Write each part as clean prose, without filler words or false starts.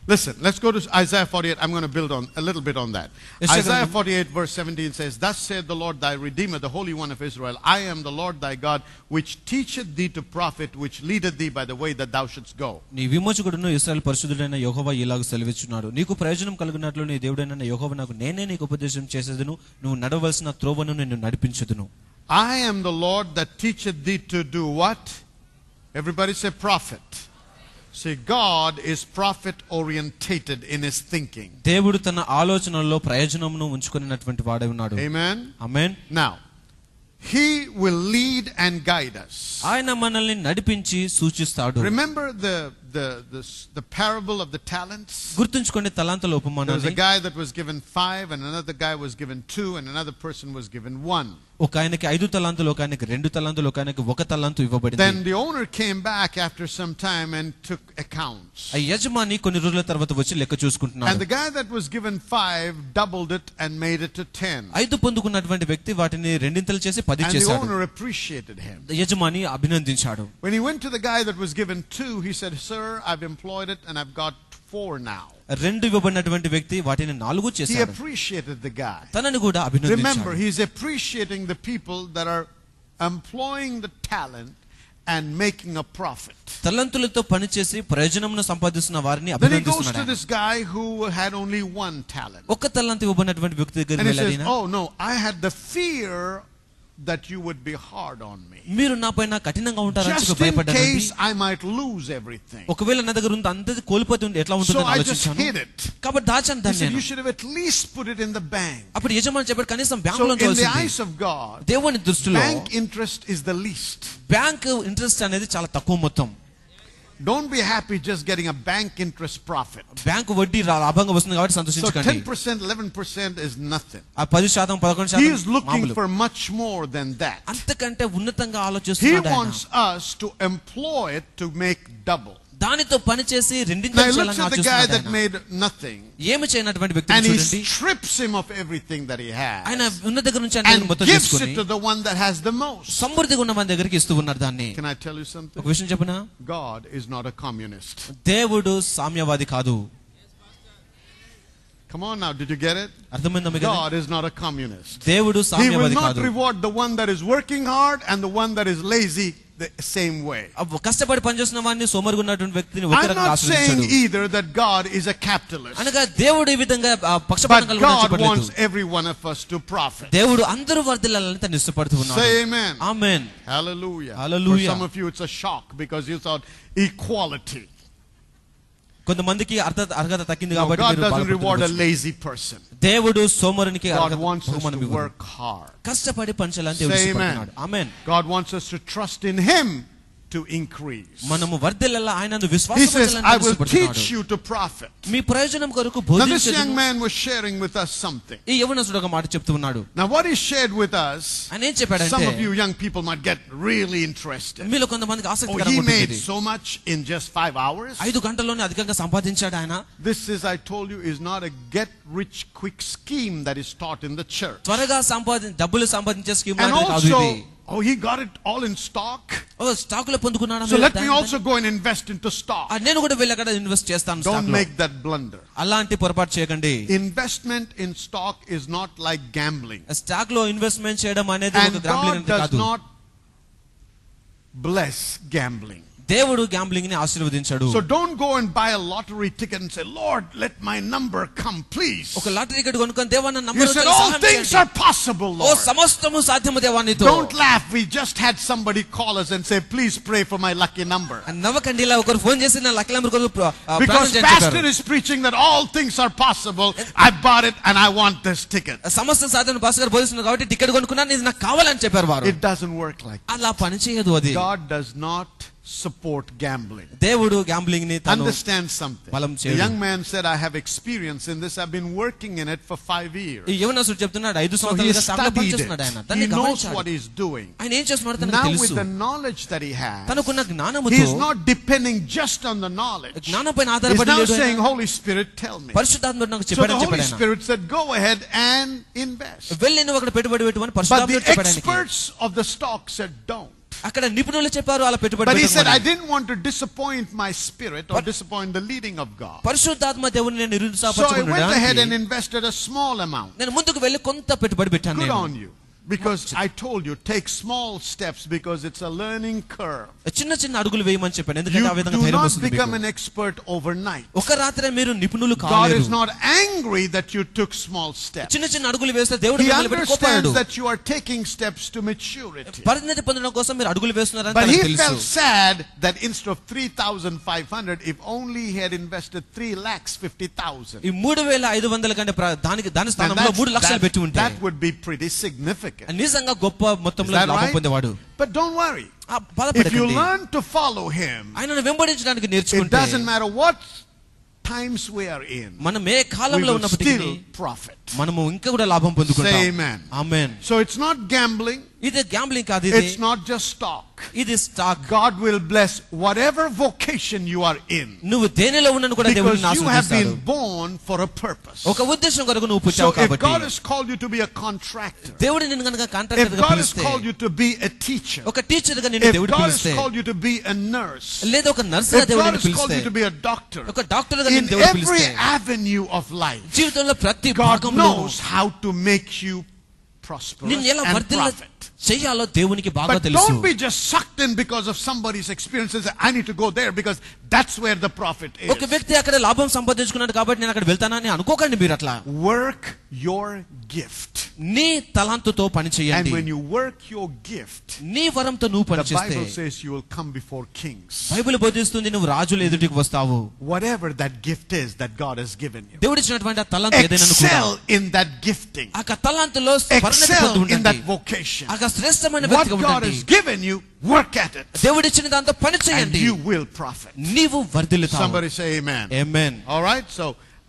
Listen, let's go to Isaiah 48. I'm going to build on a little bit on that. Isaiah 48 verse 17 says, Thus saith the Lord thy Redeemer, the Holy One of Israel, I am the Lord thy God, which teacheth thee to profit, which leadeth thee by the way that thou shouldst go. నీ విమోచకుడును ఇశ్రాయేలు పరిశుద్ధుడైన యెహోవా ఇలాగ సెలవిచ్చున్నాడు, నీకు ప్రయోజనం కలుగునట్లు నీ దేవుడైన యెహోవా నాకు నేనే నీకు ఉపదేశం చేసేదను, నువ్వు నడవలసిన త్రోవను నిన్ను నడిపించుదును. I am the Lord that teacheth thee to do what? Everybody say profit. See, God is profit orientated in his thinking. దేవుడు తన ఆలోచనల్లో ప్రయోజనమును ఉంచుకున్నటువంటి వాడై ఉన్నాడు. Amen. Amen. Now, he will lead and guide us. ఆయన మనల్ని నడిపించి సూచిస్తాడు. Remember the parable of the talents? గుర్తుంచుకోండి తలాంతుల There was ఉపమానాన్ని. a guy that was given 5 and another guy was given 2 and another person was given 1. ఒక ఆయనకి 5 తలాంతులు, ఒక ఆయనకి 2 తలాంతులు, ఒక ఆయనకి 1 తలాంతు ఇవ్వబడింది. Then the owner came back after some time and took accounts. ఆ యజమాని కొన్ని రోజుల తర్వాత వచ్చి లెక్క And చూసుకుంటున్నాడు. the guy that was given 5 doubled it and made it to 10. 5 పొందుకున్నటువంటి వ్యక్తి వాటిని రెండింతలు చేసి 10 And the చేశాడు. owner appreciated him. యజమాని అభినందించాడు. When he went to the guy that was given 2, he said, Sir, I've employed it and I've got 4 now. 2 ఇవ్వబడినటువంటి వ్యక్తి వాటిని 4 He చేశాడు. appreciated the guy. తనని కూడా Remember, అభినందించాడు. he's appreciating the people that are employing the talent and making a profit. తలంతులతో పనిచేసి ప్రయోజనమును సంపాదిస్తున్న వారిని Then he goes to అభినందిస్తున్నాడు. this guy who had only 1 talent. ఒక తలంతు ఇవ్వబడినటువంటి వ్యక్తి And దగ్గరికి he says, వెళ్ళాడు. Oh no, I had the fear that you would be hard on me. మీరు నాపైన కఠినంగా ఉంటారని Just in భయపడ్డానండి. case I might lose everything. ఒకవేళ నా దగ్గర ఉంది అంతది కోల్పోతుంది ఎట్లా So ఉంటుందని I just ఆలోచించాను. hid it. కాబట్టి దాచాను He దాన్ని said, నేను. You should have at least put it in the bank. అప్పుడు యజమాని చెప్పాడు కనీసం So బ్యాంకులో in the ఉంచవలసింది. eyes of God, దేవుని దృష్టిలో bank interest is the least. Bank interest అనేది చాలా తక్కువ మొత్తం. Don't be happy just getting a bank interest profit. Bank వడ్డీ లాభంగా వస్తుంది కాబట్టి So సంతోషించకండి. 10%, 11% is nothing. ఆ 10%, 11% He is looking మామూలు. for much more than that. అంతకంటే ఉన్నతంగా He ఆలోచిస్తున్నాడు ఆయన. wants us to employ it to make double. దానితో పనిచేసి Now రెండింతలు he looks చేయాలని at the guy ఆలోచిస్తున్నాడు that ఆయన. made nothing ఏమి చేయనటువంటి వ్యక్తిని and he చూడండి. strips him of everything that he ఆయన has ఉన్న దగ్గర నుంచి ఆయన and మొత్తం gives తీసుకొని it to the one that has the most. సమృద్ధిగా ఉన్న మన దగ్గరికి ఇస్తూ ఉన్నారు దాన్ని. Can I tell you ఒక something? విషయం చెప్పనా, God is not a communist. దేవుడు సామ్యవాది కాదు. Come on now, did you get it? అర్థమైందా మీకు? God is not a communist. దేవుడు He will సామ్యవాది not కాదు. reward the one that is working hard and the one that is lazy the same way. కష్టపడి పనిచేస్తున్న వాడిని సోమరుగా ఉన్నటువంటి వ్యక్తిని ఒకే I'm రకంగా not saying ఆశీర్వదించడు. either that God is a capitalist. అనగా దేవుడు ఈ విధంగా పక్షపాతం But కలిగి God చెప్పలేదు. wants every one of us to profit. దేవుడు అందరూ వర్ధిల్లాలని తను ఇష్టపడుతూ ఉన్నాడు. Say amen. Amen. Hallelujah. Hallelujah. For some of you it's a shock because you thought equality. కొంతమందికి అర్హత తగ్గింది No, కాబట్టి God మీరు doesn't reward a బాధపడుతున్నారు. lazy person. దేవుడు సోమరునికి God wants us బహుమానం to ఇవ్వడు. work hard. కష్టపడి పనిచేయాలని దేవుడు Say amen. ఇష్టపడుతున్నాడు. ఆమేన్. God wants us to trust in Him to increase. మనము వర్ధిల్లాల ఆయనందు He విశ్వాసం says, ఉంచాలని I will ఇష్టపడుతున్నాడు. teach you to profit. మీ ప్రయోజనం కొరకు Now this బోధించు. young man was sharing with us something. ఈ యవనస్తుడు ఒక మాట చెప్తూ ఉన్నాడు. Now what he shared with us, ఆయన ఏం చెప్పాడంటే, some of you young people might get really interested. మీలో కొంతమందికి Oh, ఆసక్తికరంగా he ఉంటుంది made ఇది. so much in just 5 hours. 5 గంటల్లోనే అధికంగా సంపాదించాడు ఆయన. This is, I told you, is not a get rich quick scheme that is taught in the church. త్వరగా డబ్బులు సంపాదించే స్కీమ్ And లాంటిది కాదు ఇది. also, oh, he got it all in stock. Stock లో పొందుకున్నాడు. So let me also go and invest into stock. నేను కూడా వెళ్ళి అక్కడ ఇన్వెస్ట్ చేస్తాను Don't stock లో. make that blunder. అలాంటి పొరపాటు చేయకండి. Investment in stock is not like gambling. Stock లో ఇన్వెస్ట్మెంట్ చేయడం అనేది And ఒక గ్యాంబ్లింగ్ God does కాదు. not bless gambling. దేవుడు గ్యాంబ్లింగ్ ని ఆశీర్వదించాడు. So don't go and buy a lottery ticket and say, Lord, let my number come, please. ఒక lottery ticket కొనుక్కొని దేవా నా You number said all things are possible, ఓ Lord. సమస్తము సాధ్యము దేవా నీతో. Don't laugh. We just had somebody call us and say, please pray for my lucky number. నవ్వకండి. ఇలా ఒకరు ఫోన్ చేసి నా లక్కీ నంబర్ కొరకు Because pastor is preaching that all things are possible. I bought it and I want this ticket. సమస్త సాధ్యం pastor గారు బోధిస్తున్నారు కాబట్టి ticket కొనుక్కున్నాను ఇది నాకు కావాలని చెప్పారు వారు. It doesn't work like that. అలా పని చేయదు అది. God does not support gambling. దేవుడు గ్యాంబ్లింగ్ ని తను Understand something. బలం The చేయడు. young man said, I have experience in this. I've been working in it for 5 years. ఈ యవనస్తుడు చెప్తున్నాడు 5 So he సంవత్సరాలుగా స్టాక్ లో studied పనిచేస్తున్నాడు ఆయన. it. తన్ని He knows గమనించాడు. what he's doing. ఆయన ఏం చేస్తున్నాడో తనకు Now తెలుసు. with the knowledge that he has, తనకున్న he జ్ఞానముతో is not depending just on the knowledge. జ్ఞానంపైన He's ఆధారపడి now లేడు saying, ఆయన. Holy Spirit, tell me. పరిశుద్ధాత్ముడు నాకు So the చెప్పాడని Holy చెప్పాడు ఆయన. Spirit said, go ahead and invest. వెళ్ళి నువ్వు అక్కడ పెట్టుబడి పెట్టమని But పరిశుద్ధాత్ముడు the చెప్పాడు ఆయనకి. experts of the stock said, don't. అక్కడ నిపుణులు చెప్పారు అలా పెట్టుబడి But he said, I పెట్టమని. didn't want to disappoint my spirit or disappoint the leading of God. పరిశుద్ధాత్మ దేవుని నేను So I went నిరుత్సాహపరచకుండా ahead and invested a small amount. నేను ముందుకు వెళ్ళి కొంత పెట్టుబడి పెట్టాను Good నేను. on you. Because I told you, take small steps because it's a learning curve. చిన్న చిన్న అడుగులు వేయమని చెప్పాను You ఎందుకంటే ఆ విధంగా do ధైర్యం not వస్తుంది become మీకు. an expert overnight. ఒక రాత్రి మీరు నిపుణులు God కాలేరు. is not angry that you took small steps. చిన్న చిన్న అడుగులు వేస్తే దేవుడు He మిమ్మల్ని బట్టి కోపపడడు. understands that you are taking steps to maturity. పరిణతి పొందడం కోసం మీరు అడుగులు వేస్తున్నారని But తనకు he తెలుసు. felt sad that instead of 3,500, if only he had invested 3,50,000. ఈ 3,500 కంటే దాని స్థానంలో 3 లక్షలు పెట్టి ఉంటే that would be pretty significant. నిజంగా గొప్ప మొత్తంలో Is that లాభం right? పొందేవాడు. But don't worry. If you బాధపడకండి. learn to follow him, ఆయనను వెంబడించడానికి it నేర్చుకుంటే doesn't matter what times we are in, మనం ఏ we కాలంలో will ఉన్నప్పటికీ still profit. మనము ఇంకా కూడా లాభం పొందుకుంటాం. Say amen. Amen. So it's not gambling. ఇది గ్యాంబ్లింగ్ కాదు, ఇది It's not just stock. ఇది stock. God will bless whatever vocation you are in. నువ్వు దేనిలో ఉన్నను కూడా దేవుడు Because you have been ఆశీర్వదిస్తాడు. born for a purpose. ఒక ఉద్దేశం కొరకు నువ్వు So పుట్టావు if కాబట్టి God has called you to be a contractor, దేవుడు నిన్ను గనుక if కాంట్రాక్టర్ గా God has పిలిస్తే, called you to be a teacher, ఒక టీచర్ గా నిన్ను if దేవుడు God has పిలిస్తే, called you to be a nurse, లేదా ఒక నర్స్ గా if దేవుడు God నిన్ను has called పిలిస్తే, you to be a doctor, ఒక డాక్టర్ గా in నిన్ను దేవుడు every పిలిస్తే, avenue of life, జీవితంలో ప్రతి God భాగంలో knows how to make you prosperous నిన్ను ఎలా and వర్ధిల్ల profit. చేయాలో దేవునికి బాగా But తెలుసు. don't be just sucked in because of somebody's experiences. I need to go there because that's where the profit is. ఒక వ్యక్తి అక్కడ లాభం సంపాదించుకున్నాడు కాబట్టి నేను అక్కడ వెళ్తానని అనుకోకండి మీరు అట్లా. Work your gift. నీ తలాంతుతో పని And చేయండి. when you work your gift, నీ వరంతో నువ్వు పని the చేస్తే Bible says you will come before kings. Bible బోధిస్తుంది నువ్వు రాజుల ఎదుటికి వస్తావు. Whatever that gift is that God has given you, దేవుడు ఇచ్చినటువంటి ఆ తలాంతు ఏదైనా కూడా excel in that gifting. ఆ తలాంతులో పరిణతి Excel పొంది in that ఉండండి. vocation. ఆ శ్రేష్టమైన What వ్యక్తిగా God ఉండండి. has given you, work at it. దేవుడు ఇచ్చిన దాంతో పని And చేయండి. you will profit. నీవు వర్ధిల్లుతావు. Somebody say amen. Amen. All right, so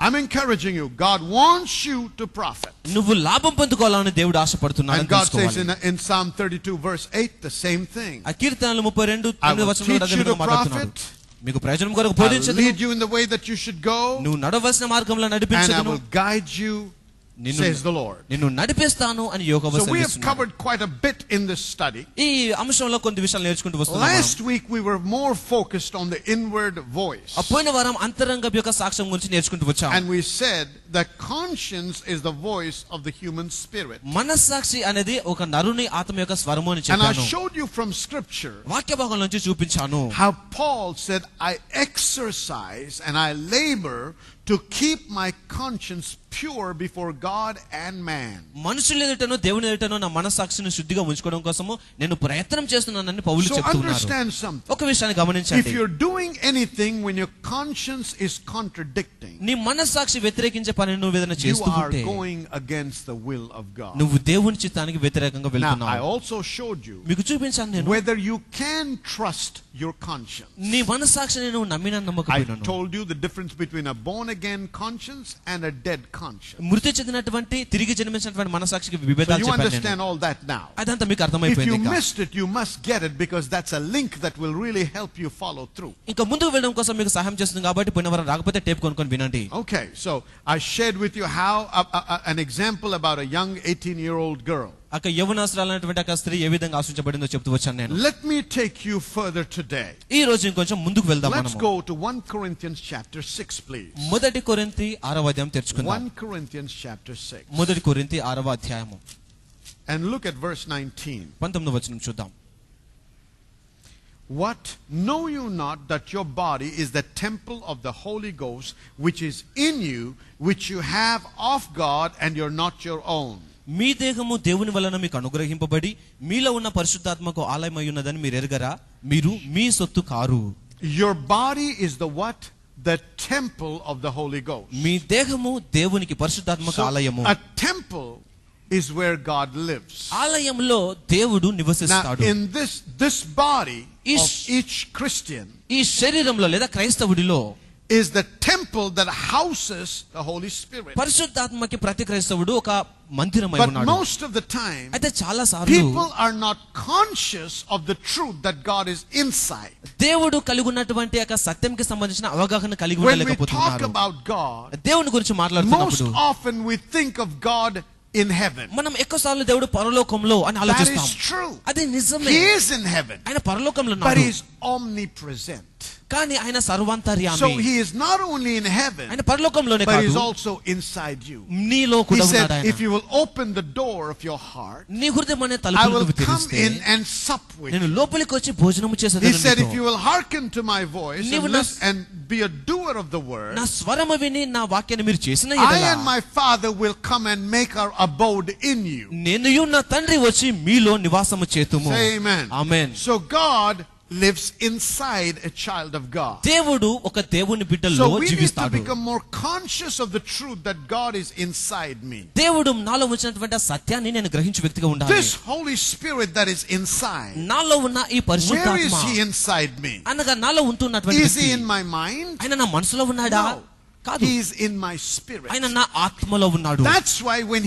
I'm encouraging you. God wants you to profit. నువ్వు లాభం పొందుకోవాలని దేవుడు And ఆశపడుతున్నాడని God says తెలుసుకోవాలి. in Psalm 32 verse 8 the same thing. ఆ కీర్తనలు 32 I will 9వ వచనంలో teach అదే you to విధంగా మాట్లాడుతున్నాడు. profit. మీకు ప్రయోజనం కొరకు I will బోధించదు, lead you in the way that you should go, నువ్వు నడవలసిన మార్గంలో and I నడిపించదును, will guide you, says the Lord. నిన్ను నడిపిస్తాను అని యెహోవా So we have సెలవిస్తున్నాడు. covered quite a bit in this study. ఈ అంశంలో కొన్ని విషయాలు నేర్చుకుంటూ వస్తున్నాం. Last week we were more focused on the inward voice. ఆ పోయిన వారం అంతరంగ యొక్క సాక్ష్యం గురించి నేర్చుకుంటూ వచ్చాం. And we said that conscience is the voice of the human spirit. మనస్సాక్షి అనేది ఒక నరుని ఆత్మ యొక్క స్వరము అని And I చెప్పాను. showed you from scripture వాక్య భాగం నుంచి చూపించాను. how Paul said, I exercise and I labor to keep my conscience pure before God and man. మనుషుల ఎదుటను దేవుని ఎదుటను నా మనస్సాక్షిని శుద్ధిగా ఉంచుకోవడం కోసము నేను ప్రయత్నం చేస్తున్నానని పౌలు So చెప్తున్నారు. understand something. ఒక విషయాన్ని If గమనించండి. you're doing anything when your conscience is contradicting, నీ మనస్సాక్షి వ్యతిరేకించే పని నువ్వు ఏదైనా you చేస్తూ are ఉంటే going against the will of God. నువ్వు దేవుని చిత్తానికి వ్యతిరేకంగా Now, I వెళ్తున్నావు. also showed you మీకు చూపించాను నేను whether you can trust your conscience. నీ మనస్సాక్షిని నువ్వు నమ్మినా I నమ్మకపోయినాను. told you the difference between a born again conscience and a dead conscience. మృతి చెందినటువంటి తిరిగి జన్మించినటువంటి మనస్సాక్షికి So విభేదాలు you చెప్పాను understand నేను. all that now. అదంతా మీకు If అర్థమైపోయింది. you ఇంకా missed it, you must get it because that's a link that will really help you follow through. ఇంకా ముందుకు వెళ్ళడం కోసం మీకు సహాయం చేస్తుంది కాబట్టి పోయిన వారం రాకపోతే టేప్ కొనుక్కొని వినండి. Okay, so I shared with you how an example about a young 18-year-old girl. అక్కడ యవ్వనస్తురాలైనటువంటి ఒక స్త్రీ ఏ విధంగా ఆశించబడిందో చెప్తూ వచ్చాను నేను. Let me take you further today. ఈ రోజు ఇంకొంచెం ముందుకు వెళ్దాం Let's మనము. go to 1 Corinthians chapter 6, please. మొదటి కొరింథీ 6వ అధ్యాయం తెరుచుకుందాం. 1 Corinthians chapter 6. మొదటి కొరింథీ 6వ అధ్యాయము And look at verse 19. 19వ వచనం చూద్దాం. What? Know you not that your body is the temple of the Holy Ghost, which is in you, which you have of God, and you're not your own? మీ దేహము దేవుని వలన మీకు అనుగ్రహింపబడి మీలో ఉన్న పరిశుద్ధాత్మకు ఆలయమై ఉన్నదని మీరు ఎరగరా? మీరు మీ సొత్తు car. Your body is the what? The temple of the Holy Ghost. మీ దేహము దేవునికి పరిశుద్ధాత్మకు ఆలయము. a temple is where God lives. ఆలయంలో దేవుడు Now, నివసిస్తాడు. in this body of Is- each Christian ఈ శరీరంలో లేదా క్రైస్తవుడిలో is the temple that houses the Holy Spirit. పరిశుద్ధాత్మకి ప్రతి క్రైస్తవుడు ఒక మందిరమై But ఉన్నాడు. most of the time, అయితే చాలా సార్లు people are not conscious of the truth that God is inside. దేవుడు కలిగి ఉన్నటువంటి ఒక సత్యంకి సంబంధించిన అవగాహన కలిగి When we talk ఉండలేకపోతున్నారు. about God, దేవుని గురించి most మాట్లాడుతున్నప్పుడు often we think of God in heaven. మనం ఎక్కువసార్లు దేవుడు పరలోకంలో అని That ఆలోచిస్తాం. is true. అది నిజమే. He is in heaven. ఆయన పరలోకంలో But ఉన్నాడు. he is omnipresent. కానీ ఆయన సర్వాంతర్యామి. So he is not only in heaven, ఆయన పరలోకంలోనే but he కాదు, is also inside you. నీలో He కూడా said, ఉన్నాడు ఆయన. if you will open the door of your heart, నీ హృదయం అనే I తలుపులు will నువ్వు come తెరిస్తే in and sup with నేను you. లోపలికి వచ్చి భోజనము He చేసేదను said, if నీతో. you will hearken to my voice నీవు and, నా- and be a doer of the word, నా స్వరము విని నా వాక్యాన్ని మీరు చేసిన I ఎడల and my Father will come and make our abode in you. నేను నా తండ్రి వచ్చి మీలో నివాసము చేతుము. Say amen. Amen. So God lives inside a child of God. దేవుడు ఒక దేవుని బిడ్డలో So we need to జీవిస్తాడు. become more conscious of the truth that God is inside me. దేవుడు నాలో ఉంచినటువంటి ఆ సత్యాన్ని నేను గ్రహించే వ్యక్తిగా ఉండాలి. This Holy Spirit that is inside, నాలో ఉన్న ఈ where is పరిశుద్ధాత్మ he inside me? అనగా నాలో ఉంటున్నటువంటి Is he వ్యక్తి in my mind? ఆయన నా మనసులో ఉన్నాడా? No. కాదు, He is in my spirit. ఆయన నా ఆత్మలో ఉన్నాడు. That's why when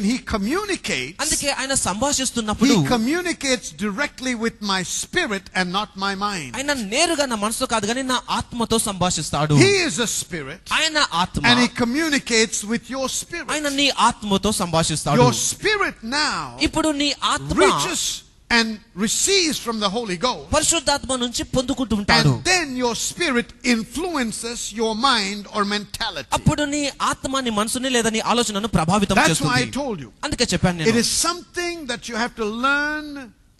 he communicates, అందుకే ఆయన సంభాషిస్తున్నప్పుడు he communicates directly with my spirit and not my mind. ఆయన నేరుగా నా మనసులో కాదు కానీ నా ఆత్మతో సంభాషిస్తాడు. He is a spirit ఆయన ఆత్మ, and he communicates with your spirit. ఆయన నీ ఆత్మతో సంభాషిస్తాడు. Your spirit now ఇప్పుడు నీ ఆత్మ reaches and receives from the Holy Ghost. పరిశుద్ధాత్మ నుంచి పొందుకుంటూ ఉంటాడు. And then your spirit influences your mind or mentality. అప్పుడు నీ ఆత్మ నీ మనసుని లేదా నీ ఆలోచనను ప్రభావితం That's why I చేస్తుంది. told you. అందుకే చెప్పాను It నేను, is something that you have to learn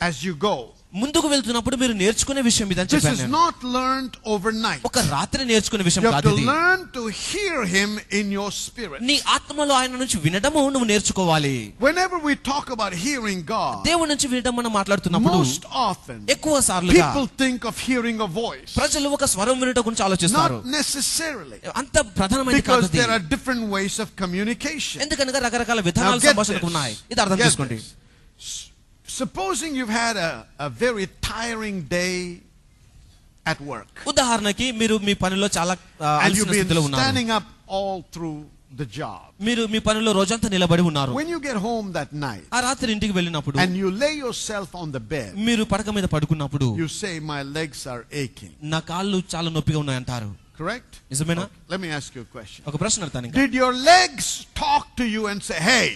as you go. ముందుకు వెళ్తున్నప్పుడు మీరు నేర్చుకునే విషయం ఇదని This చెప్పాను is నేను. not learned overnight. ఒక రాత్రి నేర్చుకునే విషయం You have కాదు to ఇది. learn to hear him in your spirit. నీ ఆత్మలో ఆయన నుంచి వినడము నువ్వు నేర్చుకోవాలి. Whenever we talk about hearing God, దేవుడి నుంచి వినడం మనం మాట్లాడుతున్నప్పుడు most often ఎక్కువ సార్లుగా people think of hearing a voice. ప్రజలు ఒక స్వరం వినడం గురించి ఆలోచిస్తారు. Not necessarily. అంత ప్రధానమైన కాదు Because అది. there are different ways of communication. ఎందుకనగా రకరకాల Now విధానాలు get సంభాషణకు this. ఉన్నాయి. ఇది అర్థం Get చేసుకోండి. this. Supposing you've had a very tiring day at work. ఉదాహరణకి మీరు మీ పనిలో చాలా And you've అలసిన స్థితిలో been ఉన్నారు. standing up all through the job. మీరు మీ పనిలో రోజంతా నిలబడి ఉన్నారు. When you get home that night ఆ రాత్రి ఇంటికి వెళ్ళినప్పుడు and you lay yourself on the bed, మీరు పడక మీద పడుకున్నప్పుడు you say, my legs are aching. నా కాళ్ళు చాలా నొప్పిగా ఉన్నాయి అంటారు. Correct? నిజమేనా? Okay, let me ask you a question. ఒక ప్రశ్న అడుగుతాను ఇంకా. Did your legs talk to you and say, hey,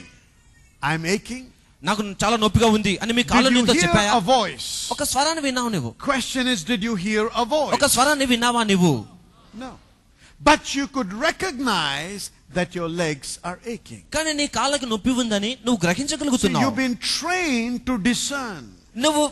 I'm aching? నాకు చాలా నొప్పిగా ఉంది అని మీ కాళ్ళు Did you నీతో hear చెప్పాయా? a voice? ఒక స్వరాన్ని విన్నావు నువ్వు? Question is, did you hear a voice? ఒక స్వరాన్ని విన్నావా నువ్వు? No. But you could recognize that your legs are aching. కానీ నీ కాళ్ళకి నొప్పి ఉందని నువ్వు So గ్రహించగలుగుతున్నావు. you've been trained to discern నువ్వు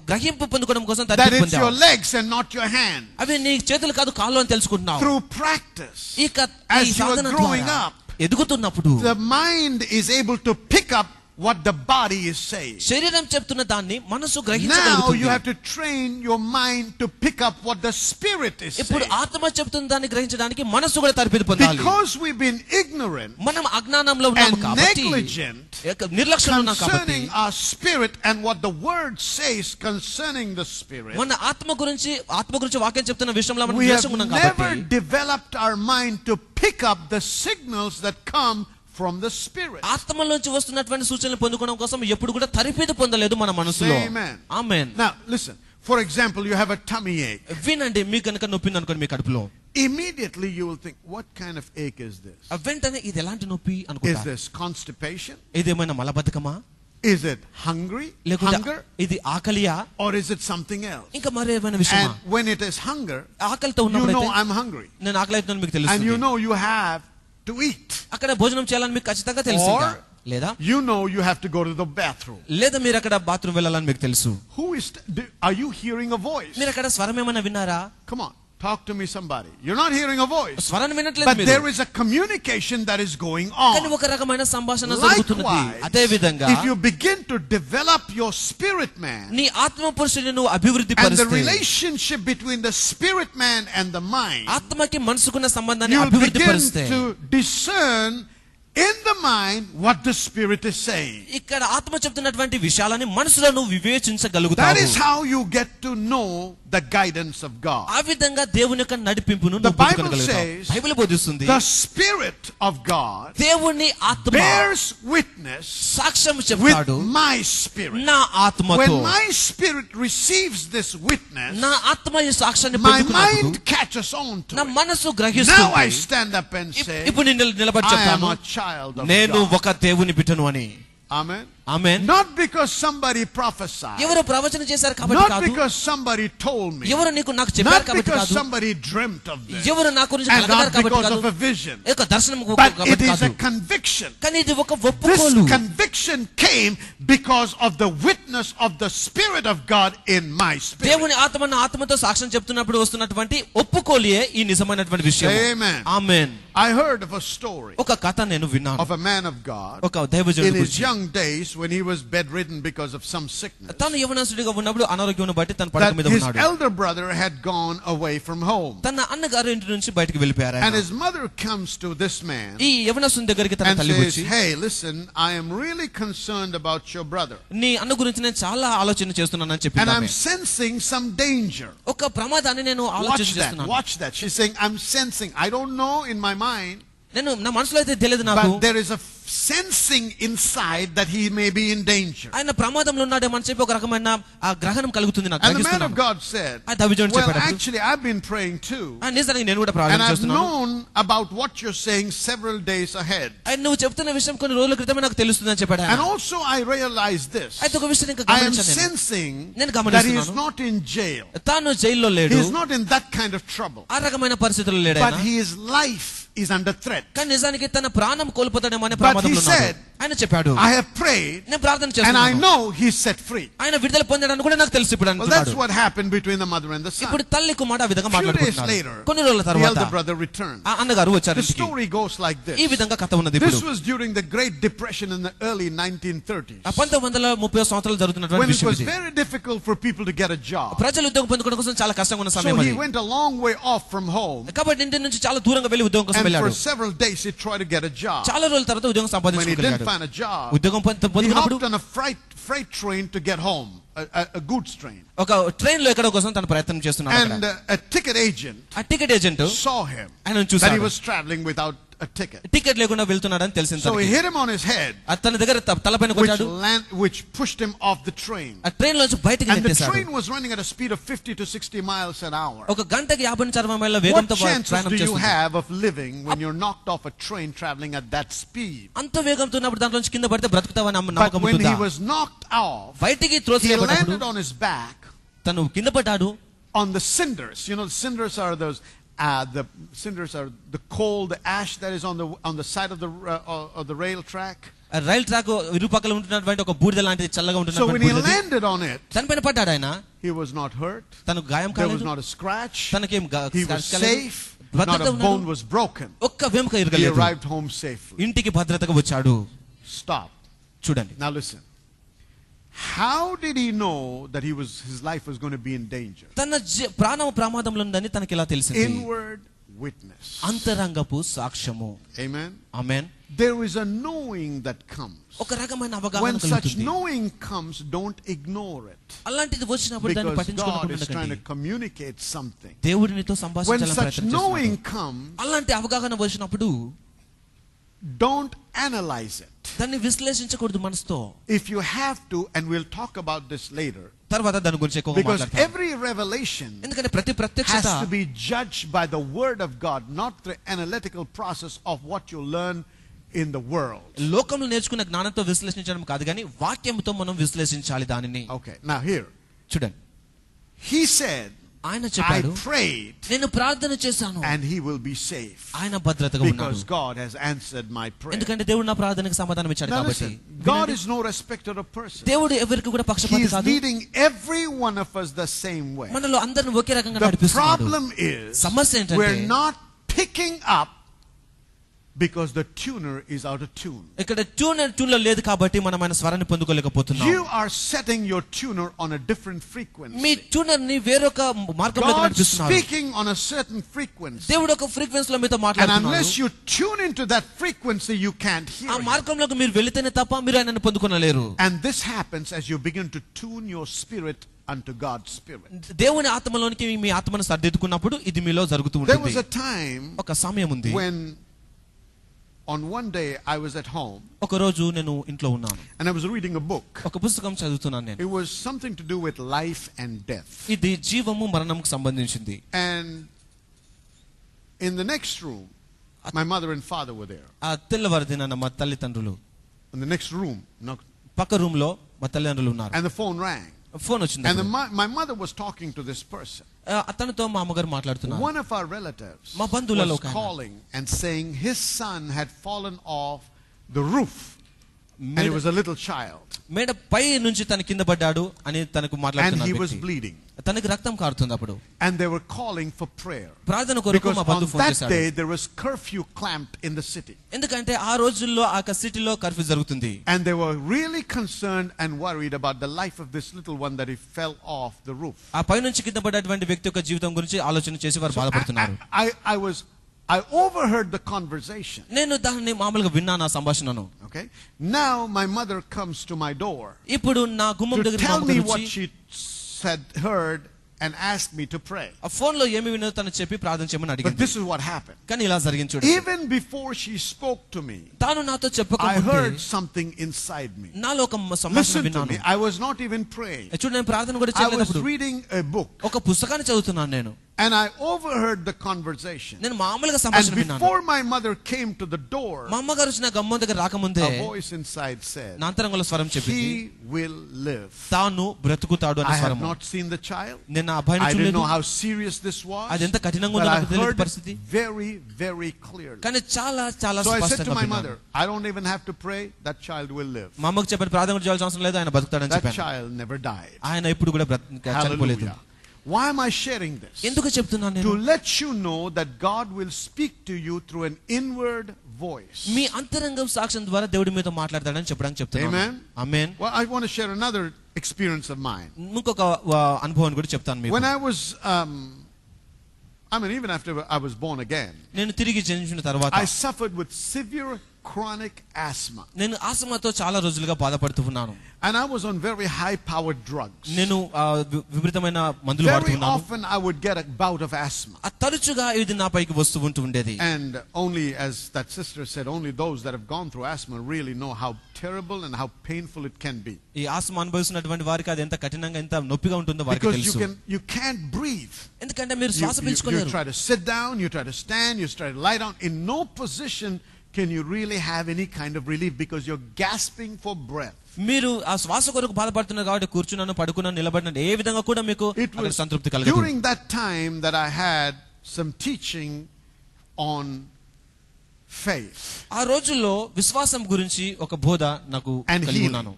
గ్రహింపు పొందుకోవడం కోసం that తర్ఫీదు it's your పొందావు. legs and not your hand. అవి నీ చేతులు కాదు కాళ్ళు అని తెలుసుకుంటున్నావు. Through practice, ఇక as ఈ you are సాధన growing ద్వారా up, ఎదుగుతున్నప్పుడు the mind is able to pick up what the body is saying. శరీరం చెప్తున్న దాన్ని మనసు Now గ్రహించగలుగుతుంది. you have to train your mind to pick up what the spirit is ఇప్పుడు saying. ఆత్మ చెప్తున్న దాన్ని గ్రహించడానికి మనసు కూడా తర్ఫీదు పొందాలి. Because we've been ignorant మనం అజ్ఞానంలో ఉన్నాము and కాబట్టి, negligent నిర్లక్ష్యంలో ఉన్నాం కాబట్టి concerning our spirit and what the word says concerning the spirit, మన ఆత్మ గురించి వాక్యం చెప్తున్న విషయంలో మనం we have నిర్లక్ష్యంగా ఉన్నాం never కాబట్టి developed our mind to pick up the signals that come from the spirit. ఆత్మలోంచి వస్తున్నటువంటి సూచనలు పొందుకోవడం కోసం ఎప్పుడు కూడా తర్ఫీదు పొందలేదు మన మనసులో. Amen. Amen. Now listen, for example, you have a tummy ache. వినండి, మీకు కనుక నొప్పింది అనుకోండి మీ కడుపులో, Immediately you will think, what kind of ache is this? వెంటనే ఇది ఎలాంటి నొప్పి Is అనుకుంటా. this constipation? ఇదేమైనా మలబద్ధకమా, Is it hungry? లేకుంటే Hunger? ఇది ఆకలియా, Or is it something else? ఇంకా మరి ఏమైనా విషయమా? And when it is hunger, ఆకలితో you ఉన్నప్పుడు know I'm hungry. నేను ఆకలి అవుతున్నాను మీకు And you తెలుస్తుంది. know you have to eat. అక్కడ భోజనం చేయాలని మీకు ఖచ్చితంగా తెలుసు. Or ఇంకా. లేదా you know you have to go to the bathroom. లేదా మీరు అక్కడ బాత్రూమ్ వెళ్ళాలని మీకు తెలుసు. Are you hearing a voice? మీరు అక్కడ స్వరం ఏమైనా విన్నారా? Come on, talk to me somebody. You're not hearing a voice. స్వరాన్ని వినట్లేదు But మీరు. there is a communication that is going కానీ on. ఒక రకమైన సంభాషణ జరుగుతున్నది. Likewise, అదే విధంగా if you begin to develop your spirit man నీ ఆత్మ పురుషుని నువ్వు అభివృద్ధి and the పరిస్తే, relationship between the spirit man and the mind, ఆత్మకి మనసుకున్న సంబంధాన్ని you'll అభివృద్ధి begin పరిస్తే, to discern in the mind what the spirit is saying. ఇక్కడ ఆత్మ చెప్తున్నటువంటి విషయాలని మనసులో నువ్వు That వివేచించగలుగుతావు. is how you get to know the guidance of God. ఆ విధంగా దేవుని యొక్క నడిపింపును The నువ్వు Bible పొందుకోగలుగుతావు. says, బైబిల్ బోధిస్తుంది, The spirit of God దేవుని ఆత్మ bears witness సాక్ష్యం with చెప్తాడు my spirit. నా ఆత్మతో. When my spirit receives this witness, నా ఆత్మ ఈ సాక్ష్యాన్ని my పొందుకున్నప్పుడు mind catches on to నా it. మనసు Now I గ్రహిస్తుంది. stand up and say, ఇప్పుడు నేను నిలబడి I am చెప్తాను, a child child of నేను God. ఒక దేవుని బిడ్డను అని. Amen. Amen. Not because somebody prophesied. ఎవరు ప్రవచనం చేశారు కాబట్టి Not కాదు. because somebody told me. ఎవరు నాకు చెప్పారు Not కాబట్టి because కాదు. somebody dreamt of this. ఎవరు నా గురించి And కలగన్నారు not కాబట్టి because కాదు. of a vision. ఒక దర్శనం But కాబట్టి it is కాదు. a conviction. కానీ ఇది ఒక This ఒప్పుకోలు. conviction came because of the witness of the Spirit of God in my spirit. దేవుని ఆత్మతో సాక్ష్యం చెప్తున్నప్పుడు వస్తున్నటువంటి ఒప్పుకోలియే ఈ నిజమైనటువంటి విషయం. Amen. Amen. I heard of a story ఒక కథ నేను విన్నాను. of a man of God ఒక దైవజనుడి in his గురించి. young days when he was bedridden because of some sickness. తను యవనస్తుడిగా ఉన్నప్పుడు అనారోగ్యం బట్టి తన పడక That మీద his ఉన్నాడు. elder brother had gone away from home. తన అన్నగారు ఇంటి నుంచి బయటికి వెళ్ళిపోయారు And ఆయన. his mother comes to this man ఈ యవనస్తుని దగ్గరికి తన and తల్లి says, వచ్చి, "Hey, listen, I am really concerned about your brother. నీ అన్న గురించి నేను చాలా ఆలోచన చేస్తున్నానని And చెప్పింది I'm ఆమె. sensing some danger." ఒక ప్రమాదాన్ని నేను ఆలోచన Watch that. చేస్తున్నాను. Watch that. She's saying, "I'm sensing. I don't know in my mind, నేను నా మనసులో అయితే తెలియదు నాకు. but there is a sensing inside that he may be in danger." ఆయన ప్రమాదంలో ఉన్నాడేమని చెప్పి ఒక రకమైన ఆ గ్రహణం కలుగుతుంది నాకు. And the man of God said, ఆ దైవజనుడు "Well, చెప్పాడు, actually, I've been praying too. నిజానికి నేను కూడా And ప్రార్థన I've చేస్తున్నాను. known about what you're saying several days ahead. నువ్వు చెప్తున్న విషయం కొన్ని రోజుల క్రితమే నాకు తెలుస్తుందని చెప్పాడు ఆయన. And also I realized this. అయితే ఒక విషయం ఇంకా I am గమనించాను నేను. sensing నేను that he is గమనిస్తున్నాను. not in jail. తాను జైల్లో లేడు. He is not in that kind of trouble. ఆ రకమైన పరిస్థితుల్లో లేడు But ఆయన. his life is under threat. కానీ నిజానికి తన ప్రాణం కోల్పోతాడేమో అనే But ప్రమాదంలో he ఉన్నాడు. said, ఆయన చెప్పాడు, I have prayed నేను ప్రార్థన and I చేస్తున్నాను. know he's set free. ఆయన విడుదల పొందాడని కూడా నాకు తెలుసు ఇప్పుడు Well, that's అంటున్నాడు. what happened between the mother and the son. ఇప్పుడు తల్లి కుమారుడు ఆ విధంగా Few days మాట్లాడుకుంటున్నారు. later, కొన్ని రోజుల the తర్వాత elder brother returned. ఆ అన్నగారు వచ్చారు The ఇంటికి. story goes like this. ఈ విధంగా కథ ఉన్నది ఇప్పుడు. This was during the Great Depression in the early 1930s. 1930 సంవత్సరాలు జరుగుతున్నటువంటి When it విషయం was ఇది. very difficult for people to get a job. ప్రజలు ఉద్యోగం పొందుకోవడం కోసం చాలా కష్టంగా ఉన్న So సమయం he అది. went a long way off from home. కాబట్టి ఇంటి నుంచి చాలా దూరంగా వెళ్ళి ఉద్యోగం కోసం And for వెళ్ళాడు. several days he tried to get a job. చాలా రోజుల తర్వాత ఉద్యోగం When he didn't సంపాదించుకోగలిగాడు. find a job, ఉద్యోగం he పొందుకున్నప్పుడు hopped on a freight train to get home, a goods train. ఒక ట్రైన్ లో ఎక్కడో కోసం తన ప్రయత్నం చేస్తున్నాడు And అక్కడ. a ticket agent ఆ టికెట్ ఏజెంట్ saw him, ఆయనను that he చూశాడు. was traveling without a ticket. Ticket లేకుండా వెళ్తున్నాడని తెలిసింది So he తనకి. hit him on his head, తన దగ్గర తలపైన కొట్టాడు. which pushed him off the train. ఆ ట్రైన్ లోంచి బయటికి And the నెట్టేశాడు. train was running at a speed of 50 to 60 miles an hour. ఒక గంటకి 50 నుంచి 60 మైళ్ళ What వేగంతో chances ప్రయాణం do you చేస్తుంది. have of living when you're knocked off a train traveling at that speed? అంత వేగంతో ఉన్నప్పుడు దాంట్లో నుంచి కింద పడితే బ్రతుకుతావని But నమ్మకం when ఉంటుందా? he was knocked off, బయటికి he త్రోసివేయబడ్డప్పుడు landed on his back తను కింద పడ్డాడు. on the cinders. You know, the cinders are the coal, the ash that is on the side of the rail track. ఆ rail track ఇరుపక్కల ఉంటున్నటువంటి ఒక బూడిద లాంటిది చల్లగా So when ఉంటున్నటువంటి he బూడిదది. landed on it, దానిపైన పడ్డాడు ఆయన. he was not hurt. తనకు గాయం There was కాలేదు. not a scratch. తనకేం He was safe. Not భద్రత a ఉన్నాడు. bone was broken. ఒక్క వెముక He ఇరగలేదు. arrived home safely. ఇంటికి భద్రతగా వచ్చాడు. Stop. చూడండి. Now listen. How did he know that his life was going to be in danger? తన ప్రాణం ప్రమాదంలో ఉందని తనకి ఇలా తెలిసింది. Inward witness. అంతరంగపు సాక్ష్యము. Amen. Amen. There is a knowing that comes. ఒక రకమైన అవగాహన When such కలుగుతుంది. knowing comes, don't ignore it. అలాంటిది వచ్చినప్పుడు దాన్ని Because God is trying పట్టించుకోకుండా to communicate something. దేవుడినితో When సంభాషించాలని such ప్రయత్నం knowing చేస్తున్నాడు. comes, అలాంటి అవగాహన వచ్చినప్పుడు don't analyze it. దాన్ని విశ్లేషించకూడదు మనసుతో. If you have to, and we'll talk about this later, తర్వాత దాని గురించి ఎక్కువగా because మాట్లాడతాం. every revelation ఎందుకంటే ప్రతి has ప్రత్యక్షత to be judged by the word of God, not the analytical process of what you learn in the world. లోకంలో నేర్చుకున్న జ్ఞానంతో విశ్లేషించడం కాదు కానీ వాక్యంతో మనం విశ్లేషించాలి దానిని. Okay, now here, చూడండి. he said, ఆయన I చెప్పాడు, prayed నేను ప్రార్థన చేశాను, and he will be safe ఆయన భద్రతగా ఉన్నాడు. because God has answered my prayer. ఎందుకంటే దేవుడు నా ప్రార్థనకు సమాధానం ఇచ్చాడు Now కాబట్టి. listen, God is no respecter of person. దేవుడు ఎవరికి కూడా He పక్షపాతి is కాదు. leading every one of us the same way. మనలో అందరిని ఒకే రకంగా The నడిపిస్తున్నాడు. problem is సమస్య ఏంటంటే we're not picking up because the tuner is out of tune. ఇక్కడ ట్యూన్ లో లేదు కాబట్టి మనం ఆయన స్వరాన్ని పొందుకోలేకపోతున్నాం. You are setting your tuner on a different frequency. Me tuner ని వేరొక మార్గంలో God నడిపిస్తున్నారు. speaking on a certain frequency. దేవుడు ఒక ఫ్రీక్వెన్సీలో మీతో And మాట్లాడుతున్నాడు. unless you tune into that frequency, you can't hear ఆ him. మార్గంలోకి మీరు వెళితేనే తప్ప మీరు ఆయనను పొందుకోలేరు. And this happens as you begin to tune your spirit unto God's spirit. దేవుని ఆత్మలోనికి మీ ఆత్మను సర్దిద్దుకున్నప్పుడు ఇది మీలో జరుగుతూ There was ఉంటుంది. a time ఒక సమయం ఉంది. when on one day I was at home ఒక రోజు నేను ఇంట్లో ఉన్నాను. and I was reading a book. ఒక పుస్తకం చదువుతున్నాను నేను. It was something to do with life and death. ఇది జీవము మరణంకు సంబంధించింది. And in the next room, My mother and father were there. ఆ తెల్లవారు దినాన మా తల్లిదండ్రులు In the next room, పక్క రూమ్ లో మా తల్లిదండ్రులు ఉన్నారు. and the phone rang. Phone వచ్చింది. And my mother was talking to this person. అతనితో మా అమ్మగారు మాట్లాడుతున్నారు. One of our relatives మా బంధువులలో was calling and saying his son had fallen off the roof. And he was a little child. మేడ పై నుంచి తన కింద పడ్డాడు అని తనకు మాట్లాడుతున్నారు. And he was bleeding. తనకి రక్తం కారుతుంది అప్పుడు. And they were calling for prayer. ప్రార్థన కొరకు మా బంధువు ఫోన్ చేశాడు. Because on that day there was curfew clamped in the city. ఎందుకంటే ఆ రోజుల్లో ఆ సిటీలో కర్ఫ్యూ జరుగుతుంది. And they were really concerned and worried about the life of this little one that he fell off the roof. ఆ పై నుంచి కింద పడ్డటువంటి వ్యక్తి యొక్క జీవితం గురించి ఆలోచన చేసి వారు బాధపడుతున్నారు. I overheard the conversation. నేను దాన్ని మామూలుగా విన్నాను ఆ సంభాషణను. Okay. Now my mother comes to my door. ఇప్పుడు నా గుమ్మం దగ్గర tell me what she said, heard, and asked me to pray. ఆ ఫోన్ లో ఏమి వినో తను చెప్పి ప్రార్థన చేయమని అడిగింది. But this is what happened. కానీ ఇలా జరిగింది చూడండి. Even before she spoke to me, తాను నాతో చెప్పక I ముందే heard something inside me. నాలో ఒక సంభాషణ విన్నాను. Listen to me. I was not even praying. చూడండి నేను ప్రార్థన కూడా I చేయలేదు. was reading a book. ఒక పుస్తకాన్ని చదువుతున్నాను నేను. And I overheard the conversation. నేను మామూలుగా సంభాషణ విన్నాను. And before my mother came to the door, మా అమ్మగారు వచ్చిన గుమ్మం దగ్గర రాకముందే a voice inside said, నా అంతరంగంలో స్వరం చెప్పింది, he will live. తాను బ్రతుకుతాడు అనే I స్వరం. have not seen the child. నేను ఆ అబ్బాయిని I didn't చూడలేదు. know how serious this was. అది ఎంత కఠినంగా ఉందో నాకు తెలియని పరిస్థితి. Very, very clearly. కానీ చాలా చాలా So I said to స్పష్టంగా my విన్నాను. mother, I don't even have to pray. That child will live. మా అమ్మకు చెప్పిన ప్రార్థన కూడా చేయాల్సిన అవసరం లేదు, ఆయన బతుకుతాడని That చెప్పాను. child never died. ఆయన ఇప్పుడు కూడా చనిపోలేదు. Hallelujah. Why am I sharing this? ఎందుకు చెప్తున్నాను నేను? To let you know that God will speak to you through an inward voice. మీ అంతరంగం సాక్ష్యం ద్వారా దేవుడి మీతో మాట్లాడతాడని చెప్పడానికి చెప్తున్నాను. Amen. Amen. Well, I want to share another experience of mine. ఇంకొక అనుభవం కూడా చెప్తాను మీకు. When I was even after I was born again, నేను తిరిగి జన్మించిన తర్వాత I suffered with severe chronic asthma. నేను ఆస్తమాతో చాలా రోజులుగా బాధపడుతూ ఉన్నాను. And I was on very high powered drugs. నేను విపరీతమైన మందులు Very వాడుతున్నాను. often I would get a bout of asthma. తరచుగా ఇది నా పైకి వస్తూ ఉండేది. And only, as that sister said, only those that have gone through asthma really know how terrible and how painful it can be. ఈ asthma అనుభవిస్తున్నటువంటి వారికి అది ఎంత కఠినంగా ఎంత నొప్పిగా ఉంటుందో వారికి తెలుసు. Because you can't breathe. ఎందుకంటే మీరు శ్వాస పీల్చుకోలేరు. You try to sit down, you try to stand, you try to lie down. In no position can you really have any kind of relief because you're gasping for breath. మీరు ఆ శ్వాస కొరకు బాధపడుతున్నారు కాబట్టి కూర్చున్నాను, పడుకున్నాను, నిలబడినాను, ఏ విధంగా కూడా మీకు సంతృప్తి కలగదు. During that time that I had some teaching on faith. ఆ రోజుల్లో విశ్వాసం గురించి ఒక బోధ నాకు కలిగి ఉన్నాను.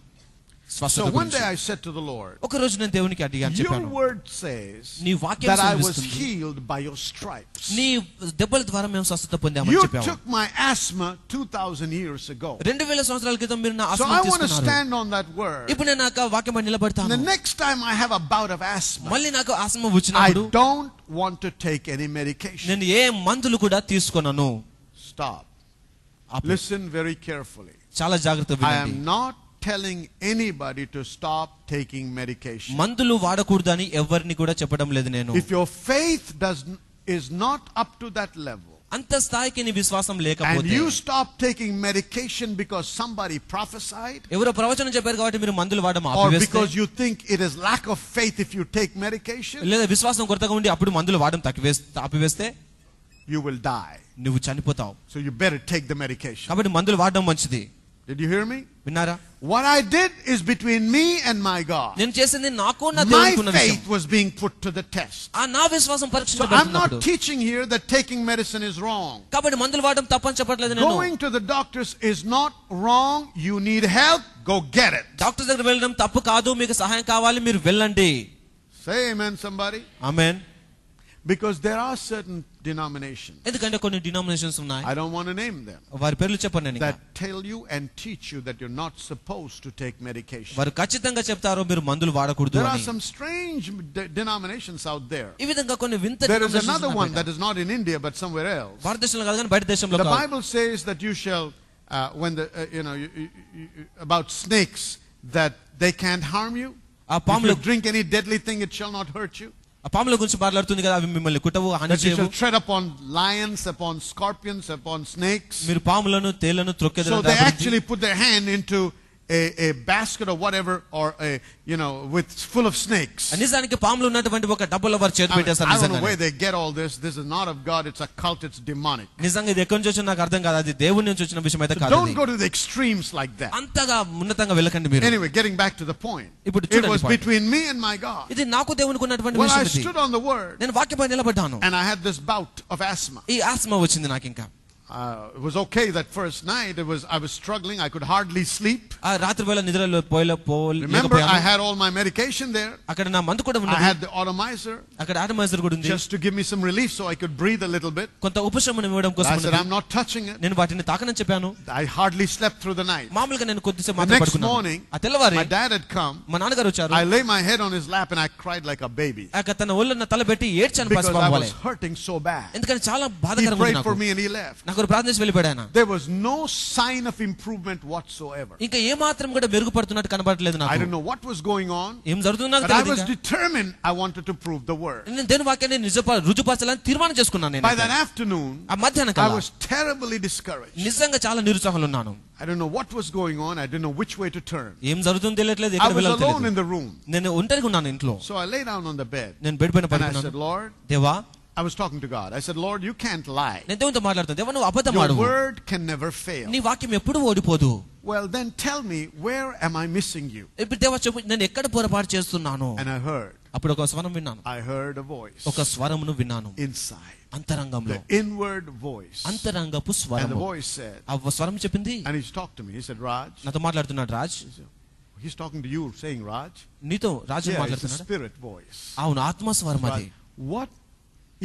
So one day I said to the Lord, ఒక రోజు నేను దేవునికి అడిగాను, చెప్పాను, your word says that I was healed by your stripes. నీ దెబ్బల ద్వారా మేము స్వస్థత పొందామని చెప్పావు. You took my asthma 2000 years ago. 2000 సంవత్సరాల క్రితం మీరు నా ఆస్మా తీసుకున్నారు. So I want to stand on that word. ఇప్పుడు నేను ఆ వాక్యం నిలబడతాను. The next time I have a bout of asthma, మళ్ళీ నాకు ఆస్మా వచ్చినప్పుడు I don't want to take any medication. నేను ఏ మందులు కూడా తీసుకోనను. Stop. Listen very carefully. చాలా జాగ్రత్తగా వినండి. I am not telling anybody to stop taking medication. మందులు వాడకూడదని ఎవరిని కూడా చెప్పడం లేదు నేను. If your faith is not up to that level, అంత స్థాయికి నీ విశ్వాసం లేకపోతే, and you stop taking medication because somebody prophesied, ఎవరో ప్రవచనం చెప్పారు కాబట్టి మీరు మందులు వాడడం or ఆపివేస్తే, because you think it is lack of faith if you take medication, లేదా విశ్వాసం కొరతగా ఉండి అప్పుడు మందులు వాడడం ఆపివేస్తే, you will die. నువ్వు చనిపోతావు. So you better take the medication. కాబట్టి మందులు వాడడం మంచిది. Did you hear me? విన్నారా? What I did is between me and my God. నేను చేసింది నాకు నా దేవునికి ఉన్న విషయం. My faith was being put to the test. ఆ నా విశ్వాసం So I'm not teaching here that taking medicine is wrong. కాబట్టి మందులు వాడడం తప్పని చెప్పట్లేదు నేను. Going to the doctors is not wrong. You need help, go get it. Doctor దగ్గర వెళ్ళడం తప్పు కాదు, మీకు సహాయం కావాలి, మీరు వెళ్ళండి. Say amen somebody. Amen. Because there are certain denominations, ఎందుకంటే కొన్ని డినామినేషన్స్ ఉన్నాయి, I don't want to name them, వారి పేర్లు చెప్పను నేను, that tell you and teach you that you're not supposed to take medication. వారు ఖచ్చితంగా చెప్తారు మీరు మందులు వాడకూడదు There అని. are some strange denominations out there. ఈ విధంగా కొన్ని వింత There is another one that is not in India but somewhere else. భారతదేశంలో కాదు కానీ బయట దేశంలో. The Bible says that you shall when the about snakes that they can't harm you. If you drink any deadly thing it shall not hurt you. ఆ పాముల గురించి మాట్లాడుతుంది కదా, అవి మిమ్మల్ని కుట్టవు, హాని చేయవు. You shall tread upon lions, upon scorpions, upon snakes. మీరు పాములను తేళ్లను త్రొక్కెదరు. So they actually put their hand a basket or whatever, or with full of snakes. నిజానికి పాములు ఉన్నటువంటి ఒక డబ్బాలో వారు చేతి పెట్టేస్తారు. I don't know where they get all this. This is not of God. It's a cult. It's demonic. నిజంగా ఇది ఎక్కడి నుంచి వచ్చిందో నాకు అర్థం కాదు. అది దేవుని నుంచి వచ్చిన విషయం అయితే కాదు. Don't go to the extremes like that. అంతగా ఉన్నతంగా వెళ్ళకండి మీరు. Anyway, getting back to the point. It was between me and my God. ఇది నాకు దేవునికి ఉన్నటువంటి Well, విషయం I ఇది. stood on the word. నేను వాక్యపై నిలబడ్డాను. And I had this bout of asthma. ఈ ఆస్మా వచ్చింది నాకు ఇంకా. It was okay that first night. I was struggling. I could hardly sleep. ఆ రాత్రి వేళ నిద్రలో Remember, I had all my medication there. అక్కడ నా మందు కూడా I ఉన్నది. had the atomizer. అక్కడ ఆటమైజర్ కూడా ఉంది. Just to give me some relief so I could breathe a little bit. కొంత ఉపశమనం ఇవ్వడం కోసం I said, I'm not touching it. నేను వాటిని తాకనని చెప్పాను. I hardly slept through the night. మామూలుగా నేను కొద్దిసేపు The మాత్రం next పడుకున్నాను. morning, ఆ తెల్లవారి my dad had come. మా నాన్నగారు వచ్చారు. I lay my head on his lap and I cried like a baby. అక్కడ తన ఒళ్ళో నా తల పెట్టి ఏడ్చాను Because I పసిపాప was వలె. hurting so bad. ఎందుకంటే చాలా He బాధకరంగా ఉంది prayed for నాకు. me and he left. నాకు ప్రార్థన చేసి వెళ్ళిపోయాడు. There was no sign of improvement whatsoever. ఇంకా ఏ మాత్రం కూడా మెరుగుపడుతున్నట్టు కనబడట్లేదు I నాకు. don't know what was going on. ఏం జరుగుతుందో నాకు But I తెలియదు was ఇంకా. determined I wanted to prove the word. నేను దేవుని వాక్యాన్ని రుజుపరచాలని తీర్మానం చేసుకున్నాను నేను. By that afternoon, ఆ మధ్యాహ్నం I column was terribly discouraged. నిజంగా చాలా నిరుత్సాహంలో ఉన్నాను. I don't know what was going on. I didn't know which way to turn. ఏం జరుగుతుందో తెలియట్లేదు, I ఎక్కడ was వెళ్ళాలో alone in తెలియదు. the room. నేను ఒంటరిగా ఉన్నాను ఇంట్లో. So I lay down on the bed. నేను బెడ్ పైన And I said, పడుకున్నాను. Lord, దేవా, I was talking to God. I said, Lord, you can't lie. నేను దేవునితో మాట్లాడుతాను. దేవా, నువ్వు అబద్ధం Your ఆడవు. word can never fail. నీ వాక్యం ఎప్పుడు ఓడిపోదు. Well, then tell me, where am I missing you? ఇప్పుడు దేవా చెప్పు, నేను ఎక్కడ పొరపాటు చేస్తున్నాను. And I heard. అప్పుడు ఒక స్వరం విన్నాను. I heard a voice. ఒక స్వరమును విన్నాను. Inside. అంతరంగంలో. The inward voice. అంతరంగపు And the స్వరము. voice said. ఆ స్వరం చెప్పింది. And he's talked to me. He said, Raj. నాతో మాట్లాడుతున్నాడు. Raj. He's talking to you, saying, Raj. నీతో రాజు Yeah, it's a మాట్లాడుతున్నాడు. spirit voice. అవును, ఆత్మ స్వరం అది. What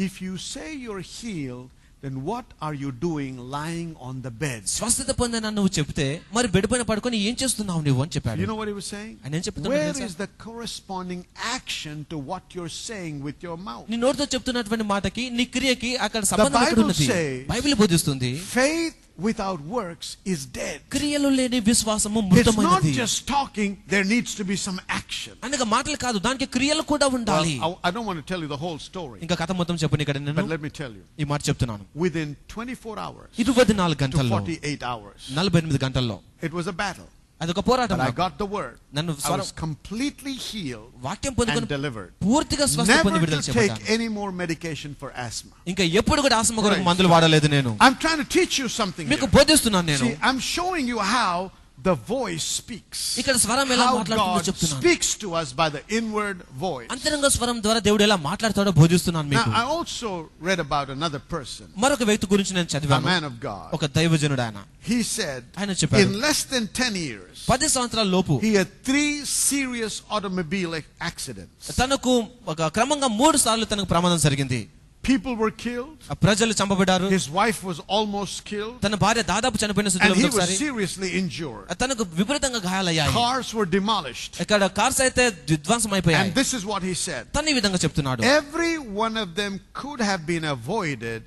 if you say you're healed? Then what are you doing lying on the bed? స్వస్థత పొందిన నువ్వు చెప్తే మరి బెడ్ పైన పడుకొని ఏం చేస్తున్నావు నువ్వు అని చెప్పాడు. You know what he was saying? ఆయన ఏం చెప్తున్నాడు Where తెలుసా? is the corresponding action to what you're saying with your mouth? నీ నోటితో చెప్తున్నటువంటి మాటకి నీ క్రియకి అక్కడ సంబంధం ఎక్కడ ఉన్నది? బైబిల్ బోధిస్తుంది. Faith without works is dead. క్రియలు లేని విశ్వాసము It's not మృతమైనది. just talking, there needs to be some action. అనగా మాటలు కాదు, దానికి క్రియలు కూడా ఉండాలి. I don't want to tell you the whole story. ఇంకా కథ మొత్తం చెప్పను ఇక్కడ నేను. But let me tell you. ఈ మాట చెప్తున్నాను. Within 24 hours 24 to గంటల్లో 48 hours, 48 గంటల్లో it was a battle. అదొక పోరాటం. But I got the word. నన్ను I was completely healed వాక్యం and పొందుకొని delivered. పూర్తిగా స్వస్థ పొంది Never విడుదల to take చేయబడ్డాను. any more medication for asthma. ఇంకా ఎప్పుడు కూడా ఆస్మా కొరకు మందులు వాడలేదు నేను. I'm trying to teach you something మీకు here. బోధిస్తున్నాను నేను. See, I'm showing you how the voice speaks. ఇక్కడ స్వరం ఎలా How మాట్లాడుతుందో God చెప్తున్నాను. speaks to us by the inward voice. అంతరంగ స్వరం ద్వారా దేవుడు ఎలా మాట్లాడతాడో బోధిస్తున్నాను Now, మీకు. I also read about another person, మరొక వ్యక్తి గురించి నేను a చదివాను. man of God. ఒక దైవజనుడు ఆయన. He said, ఆయన చెప్పాడు, in less than 10 years, 10 సంవత్సరాల లోపు he had 3 serious automobile accidents. తనకు ఒక క్రమంగా 3 సార్లు తనకు ప్రమాదం జరిగింది. People were killed. ఆ ప్రజలు చంపబడ్డారు. His wife was almost killed. తన భార్య దాదాపు చనిపోయిన And స్థితిలో he ఉంది was ఒకసారి. seriously injured. తనకు విపరీతంగా గాయాలయ్యాయి. Cars were demolished. ఇక్కడ కార్స్ అయితే విధ్వంసం అయిపోయాయి. And this is what he said. తను ఈ విధంగా చెప్తున్నాడు. Every one of them could have been avoided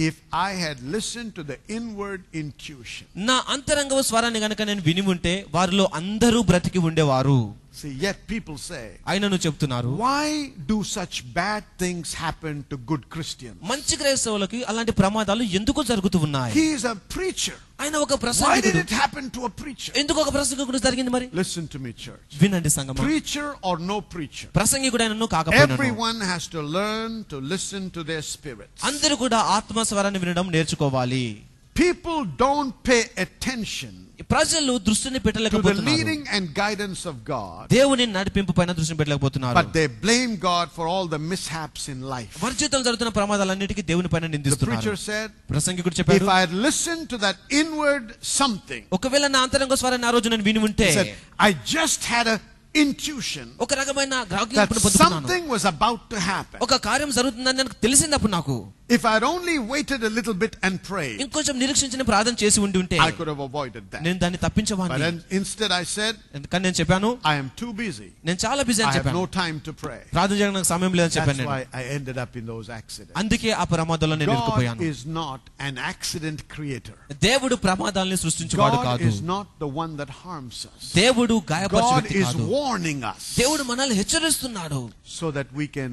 if I had listened to the inward intuition. నా అంతరంగ స్వరాన్ని గనుక నేను విని ఉంటే వారిలో అందరూ బ్రతికి ఉండేవారు. See, yet people say, ఆయనను చెప్తున్నారు, why do such bad things happen to good Christians? మంచి క్రైస్తవులకి అలాంటి ప్రమాదాలు ఎందుకు జరుగుతూ ఉన్నాయి? He is a preacher. ఆయన ఒక Why did ప్రసంగికుడు. it happen to a preacher? ఎందుకు ఒక ప్రసంగికుడు జరిగింది మరి? Listen to me, church. వినండి సంగమా. Preacher or no preacher, ప్రసంగికుడైనను కాకపోయినను everyone has to learn to listen to their spirits. అందరూ కూడా ఆత్మ స్వరాన్ని వినడం నేర్చుకోవాలి. People don't pay attention ప్రజలు దృష్టిని to the పెట్టలేకపోతున్నారు. leading and guidance of God, దేవుని నడిపింపు పైన దృష్టిని పెట్టలేకపోతున్నారు. but they blame God for all the mishaps in life. వర్జితలు జరుగుతున్న ప్రమాదాలన్నిటికీ దేవుని పైన The నిందిస్తున్నారు. preacher said, ప్రసంగికుడు if చెప్పాడు, I had listened to that inward something, ఒకవేళ నా అంతరంగ స్వరాన్ని ఆ రోజు నేను విని ఉంటే, he said, I just had a intuition ఒక రకమైన that గ్రాహ్యం పొందుకున్నాను. something was about to happen. ఒక కార్యం జరుగుతుందని నాకు తెలిసింది అప్పుడు నాకు. If I had only waited a little bit and prayed, ఇంకొంచెం నిరీక్షించిన ప్రార్థన చేసి ఉండి ఉంటే I could have avoided that. నేను దాన్ని But తప్పించవాడిని. then instead I said, ఎందుకని నేను చెప్పాను, I am too busy. నేను చాలా బిజీ I అని have చెప్పాను. no time to pray. ప్రార్థన చేయడానికి నాకు సమయం లేదని చెప్పాను That's నేను. why I ended up in those accidents. అందుకే ఆ ప్రమాదంలో నేను God ఇరుక్కుపోయాను. is not an accident creator. దేవుడు ప్రమాదాలని సృష్టించేవాడు God కాదు. is not the one that harms us. దేవుడు గాయపరిచే God వ్యక్తి is కాదు. warning us దేవుడు మనల్ని హెచ్చరిస్తున్నాడు. so that we can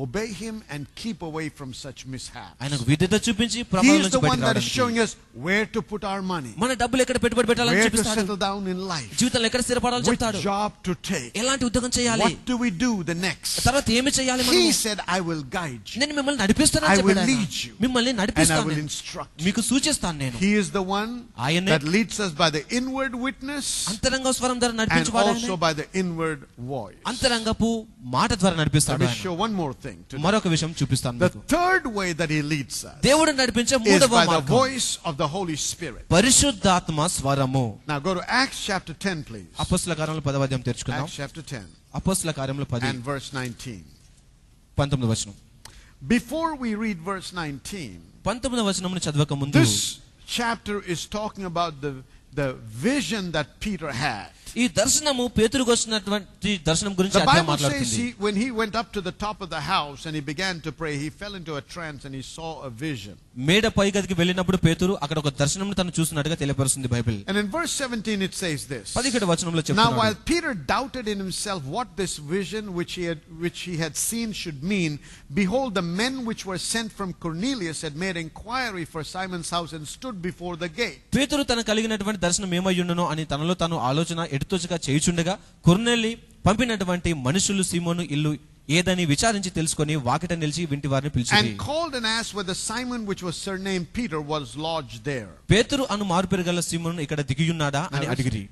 obey him and keep away from such mishaps. ఆయనకు విధేయత చూపించి He ప్రమాదం is నుంచి the one that is బయటకు showing us where to put our money, మన డబ్బులు ఎక్కడ పెట్టుబడి పెట్టాలని where to చూపిస్తాడు. settle down in life, జీవితంలో ఎక్కడ స్థిరపడాలో which చెప్తాడు. job to take, ఎలాంటి ఉద్యోగం చేయాలి, what do we do the next. తర్వాత ఏమి చేయాలి. He said, I will guide you, నేను మిమ్మల్ని నడిపిస్తానని I will చెప్పాడు. lead you, మిమ్మల్ని and I నడిపిస్తాను, will నేను instruct you. మీకు సూచిస్తాను. నేను He is the one ఆయనే that leads us by the inward witness అంతరంగ స్వరం ద్వారా and నడిపించువాడు. also by the inward voice. అంతరంగపు మాట ద్వారా Let నడిపిస్తాడు. me show one more thing today. మరొక విషయం చూపిస్తాను The మీకు. third way that he leads us దేవుడు నడిపించే is మూడవ by the మార్గం voice of the Holy Spirit. పరిశుద్ధాత్మ స్వరము. Now go to Acts chapter 10, please. అపొస్తలుల కార్యములు 10వ అధ్యాయం తెరుచుకుందాం. Acts chapter 10 అపొస్తలుల కార్యములు 10 and verse 19. 19వ వచనం. Before we read verse 19, 19వ వచనమును చదవక ముందు this chapter is talking about the vision that Peter had. ఈ దర్శనము పేతురుకు వచ్చినటువంటి దర్శనం గురించి The అధ్యాయం Bible says మాట్లాడుతుంది. when he went up to the top of the house and he began to pray, he fell into a trance and he saw a vision. మేడ పై గదికి వెళ్ళినప్పుడు పేతురు అక్కడ ఒక దర్శనమును తను చూసినట్టుగా తెలియపరుస్తుంది Bible. And in verse 17 it says this. 17వ వచనంలో Now చెప్తున్నాడు. while Peter doubted in himself what this vision which he had seen should mean, behold, the men which were sent from Cornelius had made inquiry for Simon's house and stood before the gate. పేతురు తన కలిగినటువంటి దర్శనం ఏమయ్యుండునో అని తనలో తాను ఆలోచన ఎడుతోచగా చేయుచుండగా కొర్నేలి పంపినటువంటి మనుషులు సీమోను ఇల్లు ఏదని విచారించి తెలుసుకొని వాకిట నిలిచి వింటి వారిని పిలిచి And called and asked whether Simon, which was surnamed Peter, was lodged there. పేతురు అను మారుపేరు గల సీమోను ఇక్కడ దిగియున్నాడా అని అడిగిరి.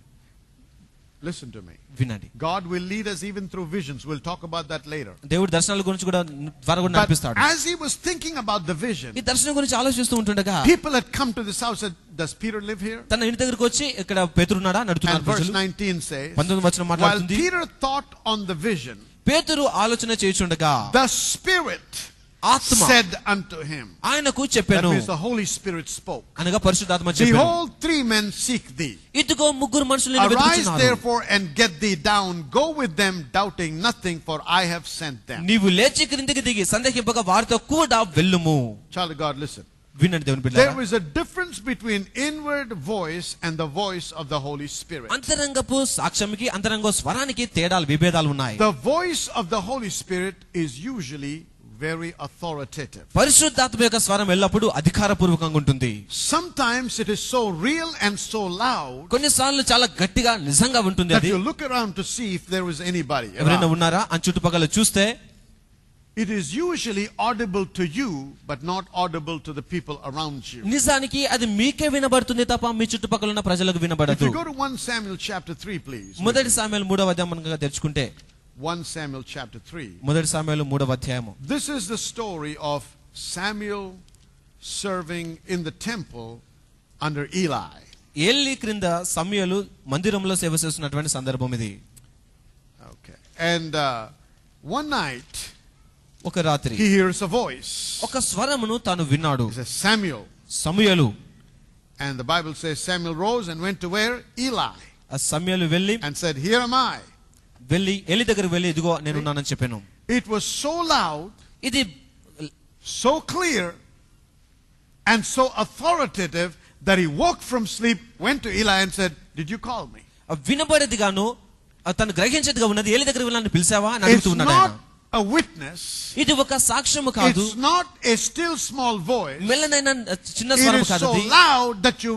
Listen to me. వినండి. God will lead us even through visions. We'll talk about that later. దేవుడు దర్శనాల గురించి కూడా ద్వారా కూడా But నడిపిస్తాడు. as he was thinking about the vision, ఈ దర్శనం గురించి ఆలోచిస్తూ ఉంటుండగా people had come to this house and said, does Peter live here? తన ఇంటి దగ్గరికి వచ్చి ఇక్కడ పేతురు ఉన్నాడా అని And అడుగుతున్నారు verse ప్రజలు. 19 says, 19వ వచనం while మాట్లాడుతుంది. Peter thought on the vision, పేతురు ఆలోచన చేయుచుండగా the Spirit ఆత్మ said unto him, ఆయనకు that చెప్పెను. means the Holy Spirit spoke, అనగా పరిశుద్ధాత్మ చెప్పెను. behold, 3 men seek thee. ఇదిగో ముగ్గురు మనుషులు నిన్ను Arise వెతుకుచున్నారు. therefore and get thee down. Go with them, doubting nothing, for I have sent them. నీవు లేచి క్రిందికి దిగి సందేహింపగా వారితో కూడా వెళ్ళుము. Child of God, listen. వినండి దేవుని బిడ్డలారా. There is a difference between inward voice and the voice of the Holy Spirit. అంతరంగపు సాక్ష్యంకి అంతరంగ స్వరానికి తేడాలు విభేదాలు ఉన్నాయి. The voice of the Holy Spirit is usually very authoritative. పరిశుద్ధాత్మ యొక్క స్వరం ఎల్లప్పుడూ అధికారపూర్వకంగా ఉంటుంది. Sometimes it is so real and so loud కొన్నిసార్లు చాలా గట్టిగా నిజంగా ఉంటుంది. that అది you look around to see if there is anybody ఎవరైనా around. ఉన్నారా అని చుట్టుపక్కల చూస్తే It is usually audible to you but not audible to the people around you. నిజానికి అది మీకే వినబడుతుంది తప్ప మీ చుట్టుపక్కల ఉన్న ప్రజలకు If వినబడదు. you go to 1 Samuel chapter 3, please. మొదటి సామెలు 3వ అధ్యాయం మనకు తెరుచుకుంటే 1 Samuel chapter 3. మొదటి సామెలు 3వ అధ్యాయము. This is the story of Samuel serving in the temple under Eli. ఏలి క్రింద సమయలు మందిరంలో సేవ చేస్తున్నటువంటి సందర్భం ఇది. Okay. And one night ఒక రాత్రి he hears a voice. ఒక స్వరమును తాను విన్నాడు. It says Samuel. సమయలు. And the Bible says Samuel rose and went to where? Eli. ఆ సమయలు వెళ్ళి And said, here am I. ఏలి దగ్గర వెళ్ళి ఇదిగో నేను ఉన్నానని చెప్పాను. It was so loud, ఇది so clear, and so authoritative that he woke from sleep, went to Eli and said, did you call me? వినబడేది గాను తను గ్రహించేదిగా ఉన్నది. ఏలి దగ్గర వెళ్ళి నన్ను పిలిచావా అని It's అడుగుతున్నాడు not ఆయన. a witness. ఇది ఒక సాక్ష్యము కాదు. It's not a still small voice. మెల్లనైన చిన్న It స్వరం is కాదు. so అది loud that you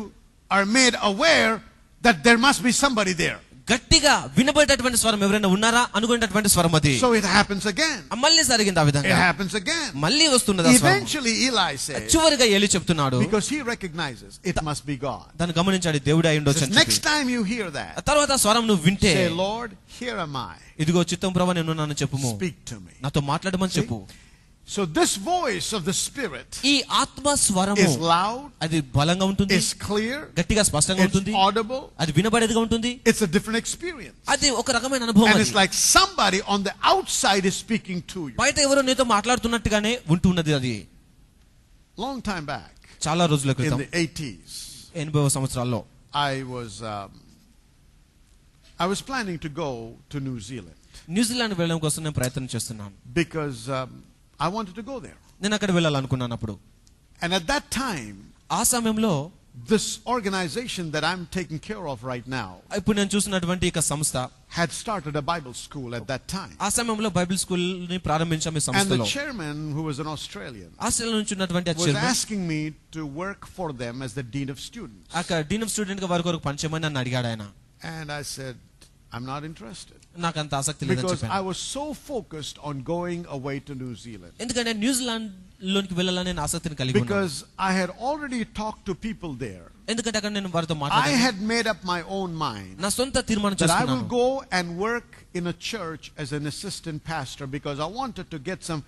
are made aware that there must be somebody there. గట్టిగా వినబడేటటువంటి స్వరం ఎవరైనా ఉన్నారా అనుకునేటటువంటి స్వరం అది. So it happens again. మళ్ళీ జరిగింది ఆ It విధంగా. happens again. మళ్ళీ వస్తున్నది ఆ స్వరం. Eventually Eli says, చివరిగా ఏలి చెప్తున్నాడు, because he recognizes it must be God. దాన్ని గమనించాడు దేవుడే అయి ఉండొచ్చు అని Next చెప్పి. time you hear that, తర్వాత ఆ స్వరం నువ్వు వింటే say, Lord, here am I. ఇదిగో చిత్తం ప్రభు నేను ఉన్నానని చెప్పుము. Speak to me. నాతో మాట్లాడమని చెప్పు. So this voice of the Spirit ఈ ఆత్మ స్వరము is loud, అది బలంగా ఉంటుంది, is clear, గట్టిగా స్పష్టంగా it's ఉంటుంది, audible, అది వినబడేదిగా ఉంటుంది. it's a different experience. అది ఒక రకమైన అనుభవం. And అది. it's like somebody on the outside is speaking to you. బయట ఎవరో నీతో మాట్లాడుతున్నట్టుగానే ఉంటున్నది. అది Long time back, చాలా రోజుల in క్రితం the 80s, 80వ సంవత్సరాల్లో I was planning to go to New Zealand New Zealand వెళ్ళడం కోసం నేను ప్రయత్నం చేస్తున్నాను. because I wanted to go there. నేను అక్కడ వెళ్ళాలనుకున్నాను. అప్పుడు And at that time, ఆ సమయంలో this organization that I'm taking care of right now ఇప్పుడు నేను చూస్తున్నటువంటి ఈ సంస్థ had started a Bible school at that time. ఆ సమయంలో బైబిల్ స్కూల్ ని ప్రారంభించాం ఈ And సంస్థలో. the chairman, who was an Australian, Australia నుంచి ఉన్నటువంటి ఆ was chairman asking me to work for them as the dean of students. అక్కడ డీన్ ఆఫ్ స్టూడెంట్ గా వారి కొరకు పనిచేయమని నన్ను అడిగాడు ఆయన. And I said, I'm not interested. నాకు అంత ఆసక్తి లేదని Because చెప్పాను. I was so focused on going away to New Zealand. ఎందుకంటే న్యూజిలాండ్ లోనికి వెళ్ళాలని నేను ఆసక్తిని కలిగి ఉన్నాను. Because I had already talked to people there. ఎందుకంటే అక్కడ నేను వారితో I మాట్లాడాను. had made up my own mind నా సొంత తీర్మానం that I will చేసుకున్నాను. go and work in a church as an assistant pastor because I wanted to get some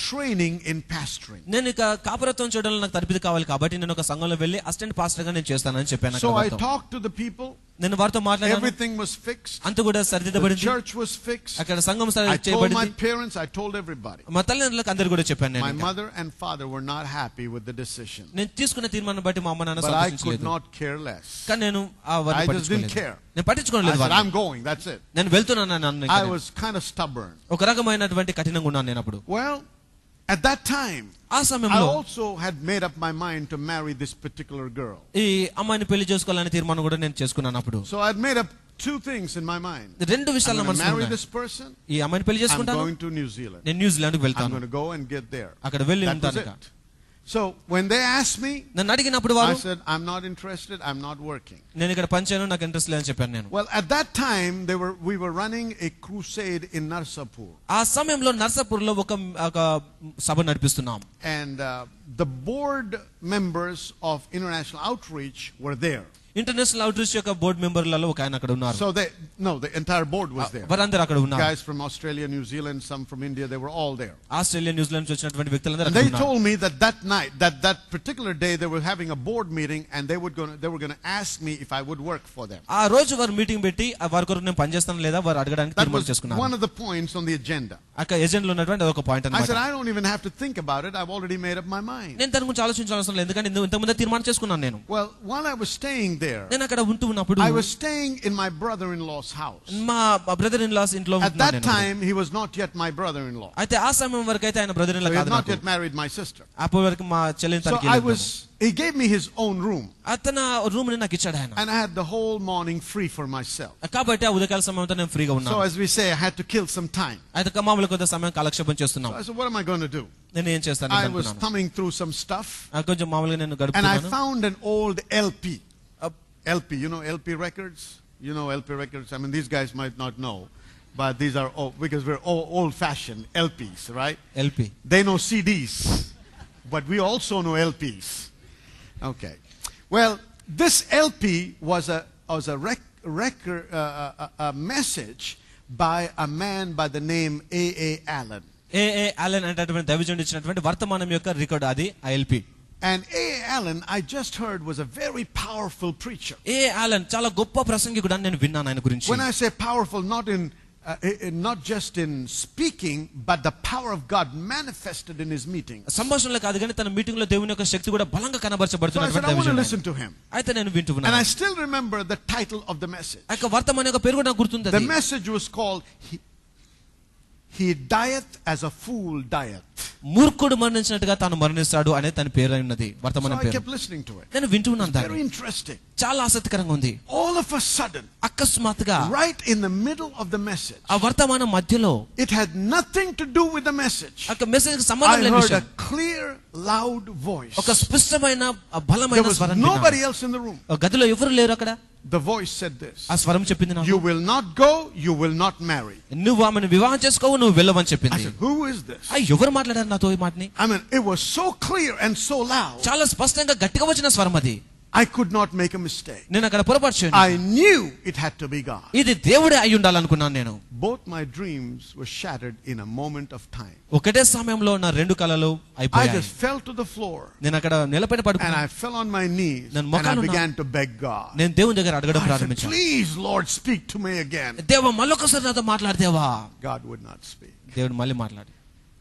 training in pastoring. నేను ఇక కాపురత్వం చేయడంలో నాకు తరబితి కావాలి కాబట్టి నేను ఒక సంఘంలో వెళ్ళి అసిస్టెంట్ పాస్టర్ గా నేను చేస్తానని చెప్పాను. So I talked to the people. నేను వారితో మాట్లాడాను. Everything was fixed. అంత కూడా The సరిదిద్దబడింది. church was fixed. అక్కడ సంఘం I told my చేయబడింది. parents, I told everybody. మా తల్లిదండ్రులకు అందరు కూడా చెప్పాను My నేను. mother and father were not happy with the decision. నేను తీసుకున్న తీర్మానం బట్టి మా అమ్మ నాన్న But I could సంతోషించలేదు. not care less. కానీ నేను ఆ I వారిని just didn't పట్టించుకోలేదు. care. నేను I పట్టించుకోలేదు said, వారిని. I'm going, that's it. నేను వెళ్తున్నాను అన్నాను. I was kind of stubborn. ఒక రకమైనటువంటి కఠినంగా ఉన్నాను నేను అప్పుడు. Well, at that time, ఆ I సమయంలో also had made up my mind to marry this particular girl. ఈ అమ్మాయిని పెళ్లి చేసుకోవాలనే తీర్మానం కూడా నేను చేసుకున్నాను అప్పుడు. So I had made up two things in my mind. రెండు I'm విషయాలు going to మనసులో marry ఉన్నాయి. this person. ఈ అమ్మాయిని పెళ్లి I'm చేసుకుంటాను. going to New Zealand. నేను న్యూజిలాండ్ కి I'm వెళ్తాను. going to go and get there. అక్కడ వెళ్ళి That was ఉంటాను. it. So when they asked me, నన్ను అడిగినప్పుడు I వారు said, I'm not interested. I'm not working. నేను ఇక్కడ పని చేయను, నాకు ఇంట్రెస్ట్ లేదని చెప్పాను నేను. Well, at that time, we were running a crusade in Narsapur. ఆ సమయంలో నర్సాపూర్ లో ఒక సభ నడిపిస్తున్నాం. And the board members of International Outreach were there. International out reach యొక్క బోర్డు మెంబర్లలో ఒక ఆయన అక్కడ ఉన్నారు. So the entire board was there. వారందరూ అక్కడ ఉన్నారు. Guys from Australia, New Zealand, some from India, they were all there. Australia New Zealand నుంచి వచ్చినటువంటి వ్యక్తులందరూ And అక్కడ they ఉన్నారు. told me that night, that particular day, they were having a board meeting, and they were going to ask me if I would work for them. ఆ రోజు వారు meeting పెట్టి వారి కొరకు నేను పనిచేస్తాను లేదా వారు అడగడానికి That తీర్మానం was చేసుకున్నారు. one of the points on the agenda. అక్కడ ఎజెండాలో ఉన్నటువంటి అదొక పాయింట్ I said, అన్నమాట. I don't even have to think about it. I've already made up my mind. నేను దాని గురించి ఆలోచించాల్సిన లేదు, ఎందుకంటే ఇంతకుముందే తీర్మానం చేసుకున్నాను నేను. Well, while I was staying there, నేను అక్కడ ఉంటున్నప్పుడు I was staying in my brother-in-law's house. మా బ్రదర్ ఇన్ లాస్ ఇంట్లో At ఉంటున్నాను that నేను. time, he was not yet my brother-in-law. అయితే ఆ సమయం వరకు అయితే ఆయన brother in So law he had కాదు not నాకు. yet married my sister. అప్పటి వరకు మా చెల్లిని So తనకి he gave me his own room, అతను రూమ్ ని నాకు ఇచ్చాడు ఆయన. and I had the whole morning free for myself. కాబట్టి ఆ ఉదయకాల సమయంతో నేను ఫ్రీగా So ఉన్నాను. as we say, I had to kill some time. అయితే మామూలు కొంత సమయం కాలక్షేపం చేస్తున్నాం. So I said, what am I going to do? నేను ఏం చేస్తాను I was అనుకున్నాను. thumbing through some stuff, కొంచెం మామూలుగా నేను and I గడుపుతున్నాను. found an old LP. LP, you know LP records? You know LP records? I mean, these guys might not know, but these are because we're old-fashioned LPs, right? LP They know CDs, but we also know LPs. Okay. Well, this LP was a message by a man by the name A.A. Allen. ఏఏ Allen అనేటటువంటి దైవజనుడు ఇచ్చినటువంటి వర్తమానం యొక్క record అది ఆ LP. And A.A. Allen, I just heard, was a very powerful preacher. ఏఏ Allen చాలా గొప్ప ప్రసంగికుడు అని నేను విన్నాను ఆయన గురించి. When I say powerful, not just in speaking, but the power of God manifested in his meetings. సంభాషణలో కాదు కానీ తన మీటింగ్ లో దేవుని యొక్క శక్తి కూడా బలంగా So I said, కనబరచబడుతున్నటువంటి I want to దైవజనుడు. listen to him. అయితే నేను And I వింటున్నాను. still remember the title of the message. ఆ యొక్క వర్తమానం యొక్క పేరు కూడా నాకు గుర్తుంది. The message was called, He dieth as a fool dieth. మూర్ఖుడు మరణించినట్టుగా తాను మరణిస్తాడు అనే తన పేరు ఉన్నది So వర్తమానం I పేరు. kept listening to it. నేను వింటున్నాను Very దాన్ని. interesting. చాలా ఆసక్తికరంగా ఉంది. All of a sudden, అకస్మాత్తుగా right in the middle of the message, ఆ వర్తమానం మధ్యలో it had nothing to do with the message. ఆ మెసేజ్ కి సంబంధం I లేని heard విషయం. a clear, loud voice. ఒక స్పష్టమైన There బలమైన was స్వరం nobody విన్నాను. else in the room. ఆ గదిలో ఎవరు లేరు అక్కడ. The voice said this: ఆ స్వరం చెప్పింది నాకు, You will not go, you will not marry. నువ్వు ఆమెను వివాహం చేసుకోవు, నువ్వు వెళ్ళవని I చెప్పింది. said, who is this? ఆ ఎవరు మాట్లాడారు నాతో ఈ మాటని? I mean, it was so clear and so loud. చాలా స్పష్టంగా గట్టిగా వచ్చిన స్వరం అది. I could not make a mistake. నేను అక్కడ పొరపాటు చేయను. I knew it had to be God. ఇది దేవుడే అయి ఉండాలనుకున్నాను నేను. Both my dreams were shattered in a moment of time. ఒకటే సమయంలో నా రెండు కళలు I అయిపోయాయి. just fell to the floor నేను అక్కడ నిలబడి and పడుకున్నాను. I fell on my knees నేను and I మోకాళ్ళ began to beg God. నేను దేవుని దగ్గర అడగడం I said, ప్రారంభించాను. please, Lord, speak to me again. దేవా మళ్ళొకసారి నాతో మాట్లాడదేవా. God would not speak. దేవుడు మళ్ళీ మాట్లాడి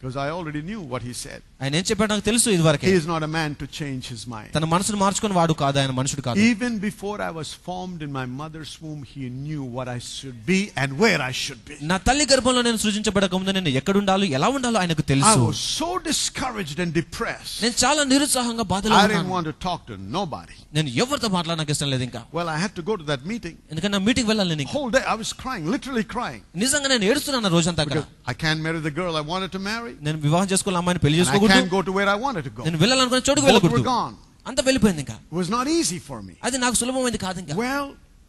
Because I already knew what he said. ఆయన ఏం చెప్పాడు నాకు తెలుసు ఇదివరకే. He is not a man to change his mind. తన మనసును మార్చుకొని వాడు కాదు, ఆయన మనుషుడు కాదు. Even before I was formed in my mother's womb, he knew what I should be and where I should be. నా తల్లి గర్భంలో నేను సృజించబడక ముందు నేను ఎక్కడ ఉండాలో ఎలా ఉండాలో ఆయనకు తెలుసు. I was so discouraged and depressed. నేను చాలా నిరుత్సాహంగా బాధలో I ఉన్నాను. didn't want to talk to nobody. నేను ఎవరితో మాట్లాడడానికి ఇష్టం లేదు ఇంకా. Well, I had to go to that meeting. ఎందుకంటే నా మీటింగ్ వెళ్ళాలి నేను. Whole day I was crying, literally crying. నిజంగా నేను ఏడుస్తున్నాను రోజంతా అక్కడ. I can't marry the girl I wanted to marry. నేను వివాహం చేసుకోవాలి అమ్మాయిని పెళ్లి I చేసుకోకూడదు. can't go to where I wanted to go. నేను వెళ్ళాలనుకున్న చోటుకు Both were వెళ్ళకూడదు. gone. అంతా వెళ్ళిపోయింది ఇంకా. It was not easy for me. అది నాకు సులభమైంది కాదు ఇంకా. Well,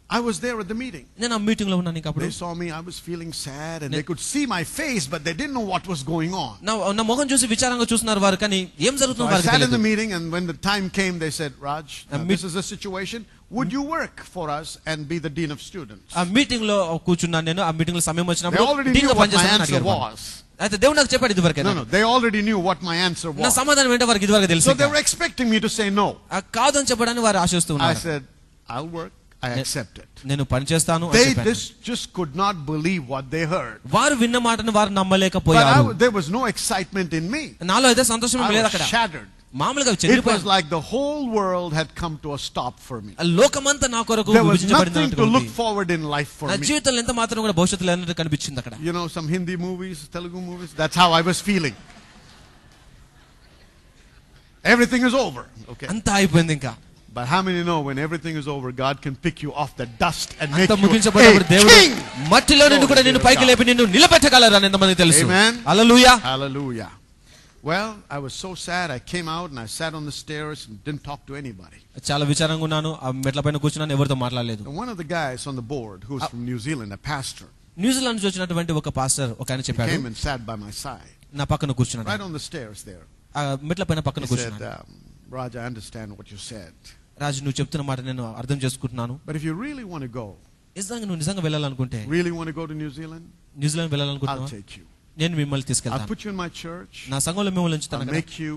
I was there at the meeting. నేను ఆ మీటింగ్ లో ఉన్నాను ఇంకా అప్పుడు. They saw me, I was feeling sad and they could see my face but they didn't know what was going on. నా ముఖం చూసి విచారంగా చూస్తున్నారు వారు, కానీ ఏం జరుగుతుందో So I వారికి sat in తెలియదు. the meeting and when the time came they said, Raj, this is the situation. Would you work for us and be the dean of students? ఆ మీటింగ్ లో కూర్చున్నాను నేను. ఆ మీటింగ్ లో సమయం They వచ్చినప్పుడు already డీన్ knew గా what my పనిచేస్తానని answer అడిగారు. was. అయితే దేవుడు నాకు చెప్పాడు ఇదివరకే. No, they already knew what my answer నా was. సమాధానం ఏంటో వారికి ఇదివరకు తెలుసు. So they were expecting me to say no. కాదు అని చెప్పడానికి వారు ఆశిస్తూ I ఉన్నారు. said, I'll work. I accepted. నేను పని చేస్తాను అని They చెప్పాను. just could not believe what they heard. వారు విన్న మాటను వారు But నమ్మలేకపోయారు. there was no excitement in me. నాలో అయితే సంతోషం I లేదు was అక్కడ. shattered. మామూలుగా It was చెల్లిపోయాను. like the whole world had come to a stop for me. లోకమంతా నా కొరకు There was విభజించబడింది nothing to అన్నట్టుగా look ఉంది. forward in life for నా me. జీవితంలో ఎంత మాత్రం కూడా భవిష్యత్తు లేనట్టు కనిపించింది అక్కడ. You know, some Hindi movies, Telugu movies, that's how I was feeling. Everything is over. Okay. అంతా అయిపోయింది ఇంకా. But how many know when everything is over, God can pick you off the dust and make అంతా you ముగించబడినప్పుడు a దేవుడు king? మట్టిలో నుండి కూడా నిన్ను పైకి లేపి నిన్ను నిలబెట్టగలరు అని ఎంతమందికి తెలుసు. Amen. Hallelujah. Hallelujah. Well, I was so sad. I came out and I sat on the stairs and didn't talk to anybody. చాలా విచారంగా ఉన్నాను. ఆ మెట్ల పైన కూర్చున్నాను, ఎవరితో మాట్లాడలేదు. And one of the guys on the board, who's from New Zealand, a pastor, New Zealand నుంచి వచ్చినటువంటి ఒక పాస్టర్ ఒక ఆయన he చెప్పాడు. came and sat by my side, నా పక్కన కూర్చున్నాడు. right on the stairs there. ఆ మెట్ల పైన పక్కన He said, కూర్చున్నాడు. Raj, I understand what you said. రాజు, నువ్వు చెప్తున్న మాట నేను అర్థం చేసుకుంటున్నాను. But if you really want to go, నువ్వు నిజంగా వెళ్ళాలనుకుంటే, really want to go to New Zealand, New Zealand I'll వెళ్ళాలనుకుంటున్నావా, take you. నేను మిమ్మల్ని I'll తీసుకెళ్తాను. put you in my church. నా సంఘంలో మిమ్మల్ని I'll ఉంచుతాను కదా. make you,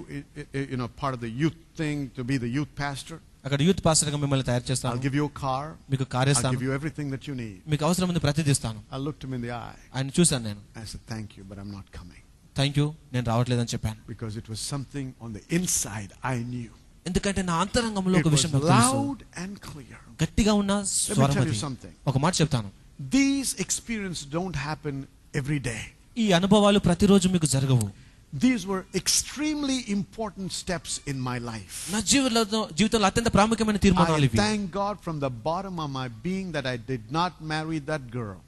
part of the youth thing to be the youth pastor. అక్కడ యూత్ పాస్టర్ గా మిమ్మల్ని తయారు I'll చేస్తాను. give you a car. మీకు కార్ I'll ఇస్తాను. give you everything that you need. మీకు అవసరమైన ప్రతిదీ ఇస్తాను. I looked him in the eye. ఆయన చూశాను నేను. I said, thank you, but I'm not coming. Thank you, నేను రావట్లేదని చెప్పాను. Because it was something on the inside I knew. ఎందుకంటే నా అంతరంగంలో It ఒక was విషయం నాకు తెలుసు. loud and clear. గట్టిగా ఉన్న Let me స్వరం tell you అది. something. ఒక మాట చెప్తాను. These experiences don't happen every day. ఈ అనుభవాలు ప్రతిరోజు మీకు జరగవు. These were extremely important steps in my life. నా జీవితంలో అత్యంత ప్రాముఖ్యమైన తీర్మానాలు I ఇవి. thank God from the bottom of my being that I did not marry that girl.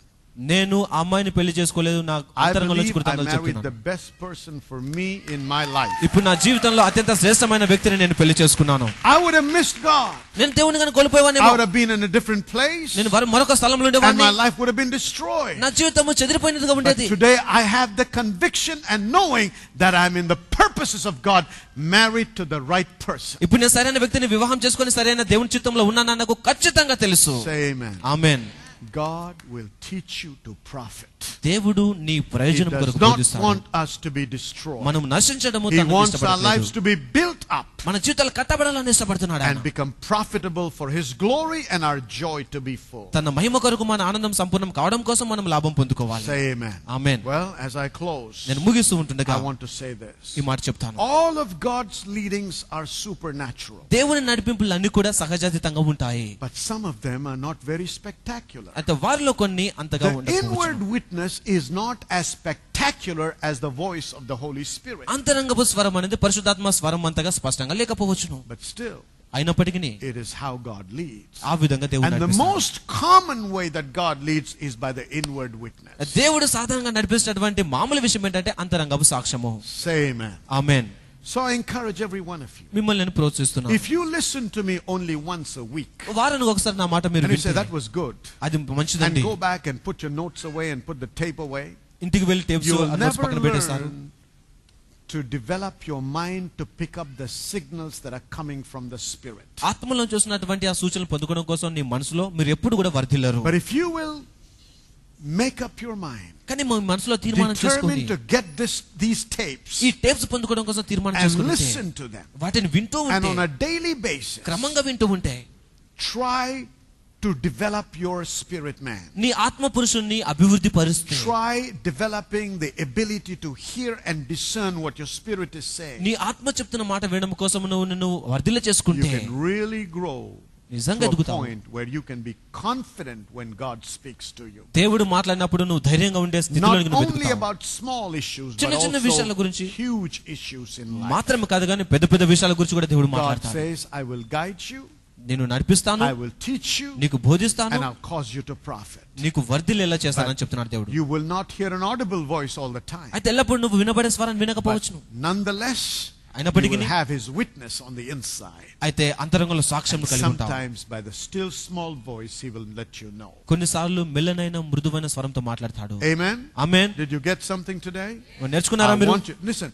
నేను ఆ అమ్మాయిని పెళ్లి చేసుకోలేదు. నా I అంతరంగంలో believe I కృతజ్ఞతలు married the చెప్తున్నాను. best person for me in my life. ఇప్పుడు నా జీవితంలో అత్యంత శ్రేష్టమైన వ్యక్తిని నేను పెళ్లి చేసుకున్నాను. I would have missed God. నేను దేవుని గాని కోల్పోయేవాడిని. I would have been in a different place. నేను మరొక స్థలంలో And ఉండేవాడిని. my life would have been destroyed. నా జీవితము చెదిరిపోయినదిగా But ఉండేది. today I have the conviction and knowing that I'm in the purposes of God, married to the right person. ఇప్పుడు నేను సరైన వ్యక్తిని వివాహం చేసుకొని సరైన దేవుని చిత్తంలో ఉన్నాను నాకు ఖచ్చితంగా తెలుసు. Say amen. Amen. God will teach you to profit. దేవుడు నీ He ప్రయోజనం does కొరకు not బోధిస్తాడు. want us to be destroyed. మనం నశించడము He తనకు wants our ఇష్టపడట్లేదు. lives to be built up మన జీవితాలు కట్టబడాలని ఇష్టపడుతున్నాడు ఆయన. and become profitable for His glory and our joy to be full. తన మహిమ కొరకు మన ఆనందం సంపూర్ణం కావడం కోసం మనం లాభం పొందుకోవాలి. Say amen. Amen. Well, as I close, నేను ముగిస్తూ ఉంటుండగా I want to say this. ఈ మాట చెప్తాను. All of God's leadings are supernatural, దేవుని నడిపింపులు అన్ని కూడా సహజాతీతంగా ఉంటాయి. but some of them are not very spectacular. అయితే వారిలో కొన్ని అంతగా The ఉండకపోవచ్చు. inward witness is not as spectacular as the voice of the Holy Spirit. అంతరంగపు స్వరం అనేది పరిశుద్ధాత్మ స్వరం అంతగా స్పష్టంగా లేకపోవచ్చును. But still, అయినప్పటికీ it is how God leads. ఆ విధంగా దేవుడు And the నడిపిస్తాడు. most common way that God leads is by the inward witness. దేవుడు సాధారణంగా నడిపిస్తున్నటువంటి మామూలు విషయం ఏంటంటే అంతరంగపు సాక్ష్యము. Say amen. Amen. So I encourage every one of you. మిమ్మల్ని నేను ప్రోత్సహిస్తున్నాను. If you listen to me only once a week, వారానికి ఒకసారి నా మాట మీరు and you say వింటే that was good, అది and మంచిదండి. go back and put your notes away and put the tape away, ఇంటికి వెళ్ళి tapes you will notes never పక్కన పెట్టేస్తారు. learn to develop your mind to pick up the signals that are coming from the Spirit. ఆత్మలో చూసినటువంటి ఆ సూచనలు పొందుకోవడం కోసం నీ మనసులో మీరు ఎప్పుడు కూడా వర్ధిల్లరు. But if you will make up your mind, కానీ మీ మనసులో తీర్మానం చేసుకోండి. determined to get these tapes ఈ టేప్స్ పొందుకోవడం కోసం తీర్మానం and చేసుకుంటే listen to them, వాటిని వింటూ and ఉంటే on a daily basis క్రమంగా వింటూ ఉంటే try to to develop your spirit man. నీ ఆత్మ పురుషుణ్ణి అభివృద్ధి పరుస్తుంది. Try developing the ability to hear and discern what your spirit is saying. నీ ఆత్మ చెప్తున్న మాట వినడం కోసం నువ్వు వర్ధిల్ల చేసుకుంటే You can really grow నిజంగా to a ఎదుగుతావు. point where you can be confident when God speaks to you. దేవుడు మాట్లాడినప్పుడు నువ్వు ధైర్యంగా ఉండే స్థితిలోకి Not నువ్వు only ఎదుగుతావు. about small issues, but చిన్న చిన్న విషయాల also గురించి huge issues in life. మాత్రమే కాదు కానీ పెద్ద పెద్ద విషయాల గురించి కూడా దేవుడు God మాట్లాడతాడు. says, I will guide you, నేను నడిపిస్తాను, I will teach you, నీకు బోధిస్తాను, and I'll cause you to profit. నీకు వర్ధిల్లేలా చేస్తానని చెప్తున్నాడు దేవుడు. You will not hear an audible voice all the time. అయితే ఎల్లప్పుడూ నువ్వు వినబడే స్వరాన్ని But వినకపోవచ్చును. nonetheless, you అయినప్పటికీ will have His witness on the inside. అయితే అంతరంగంలో సాక్ష్యం And కలిగి ఉంటావు. sometimes by the still small voice, He will let you know. కొన్నిసార్లు మెల్లనైన మృదువైన స్వరంతో మాట్లాడతాడు. Amen? Amen. Did you get something today? నేర్చుకున్నారా I మీరు? want you, listen,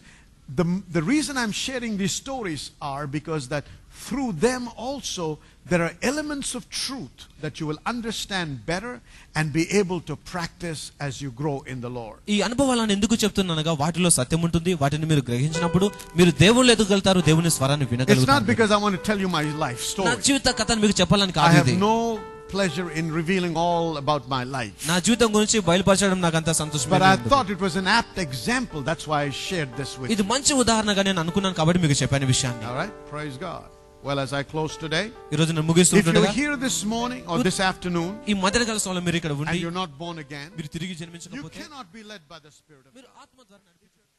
the reason I'm sharing these stories are because that through them also there are elements of truth that you will understand better and be able to practice as you grow in the Lord. ఈ అనుభవాలను ఎందుకు చెప్తున్నానగా వాటిలో సత్యం ఉంటుంది. వాటిని మీరు గ్రహించినప్పుడు మీరు దేవుళ్ళు ఎదుగుగలుగుతారు, దేవుని స్వరాన్ని It's not వినగలుగుతారు. because I want to tell you my life నా story. జీవిత కథను మీకు చెప్పాలని I కాదు have ఇది. no pleasure in revealing all about my life. నా జీవితం గురించి బయలుపరచడం నాకు అంత సంతోషం. But I thought it was an apt example. That's why I shared this with you. ఇది మంచి ఉదాహరణగా నేను అనుకున్నాను కాబట్టి మీకు చెప్పాను విషయాన్ని. All right? Praise God. Well, as I close today, ఈ రోజు నేను if ముగిస్తుండగా you're here this morning or this afternoon ఈ మధ్యాహ్న సమయంలో మీరు ఇక్కడ and ఉండి you're not born again, మీరు తిరిగి you జన్మించకపోతే cannot be led by the Spirit of God. మీరు ఆత్మ ద్వారా నడిపించబడతారు.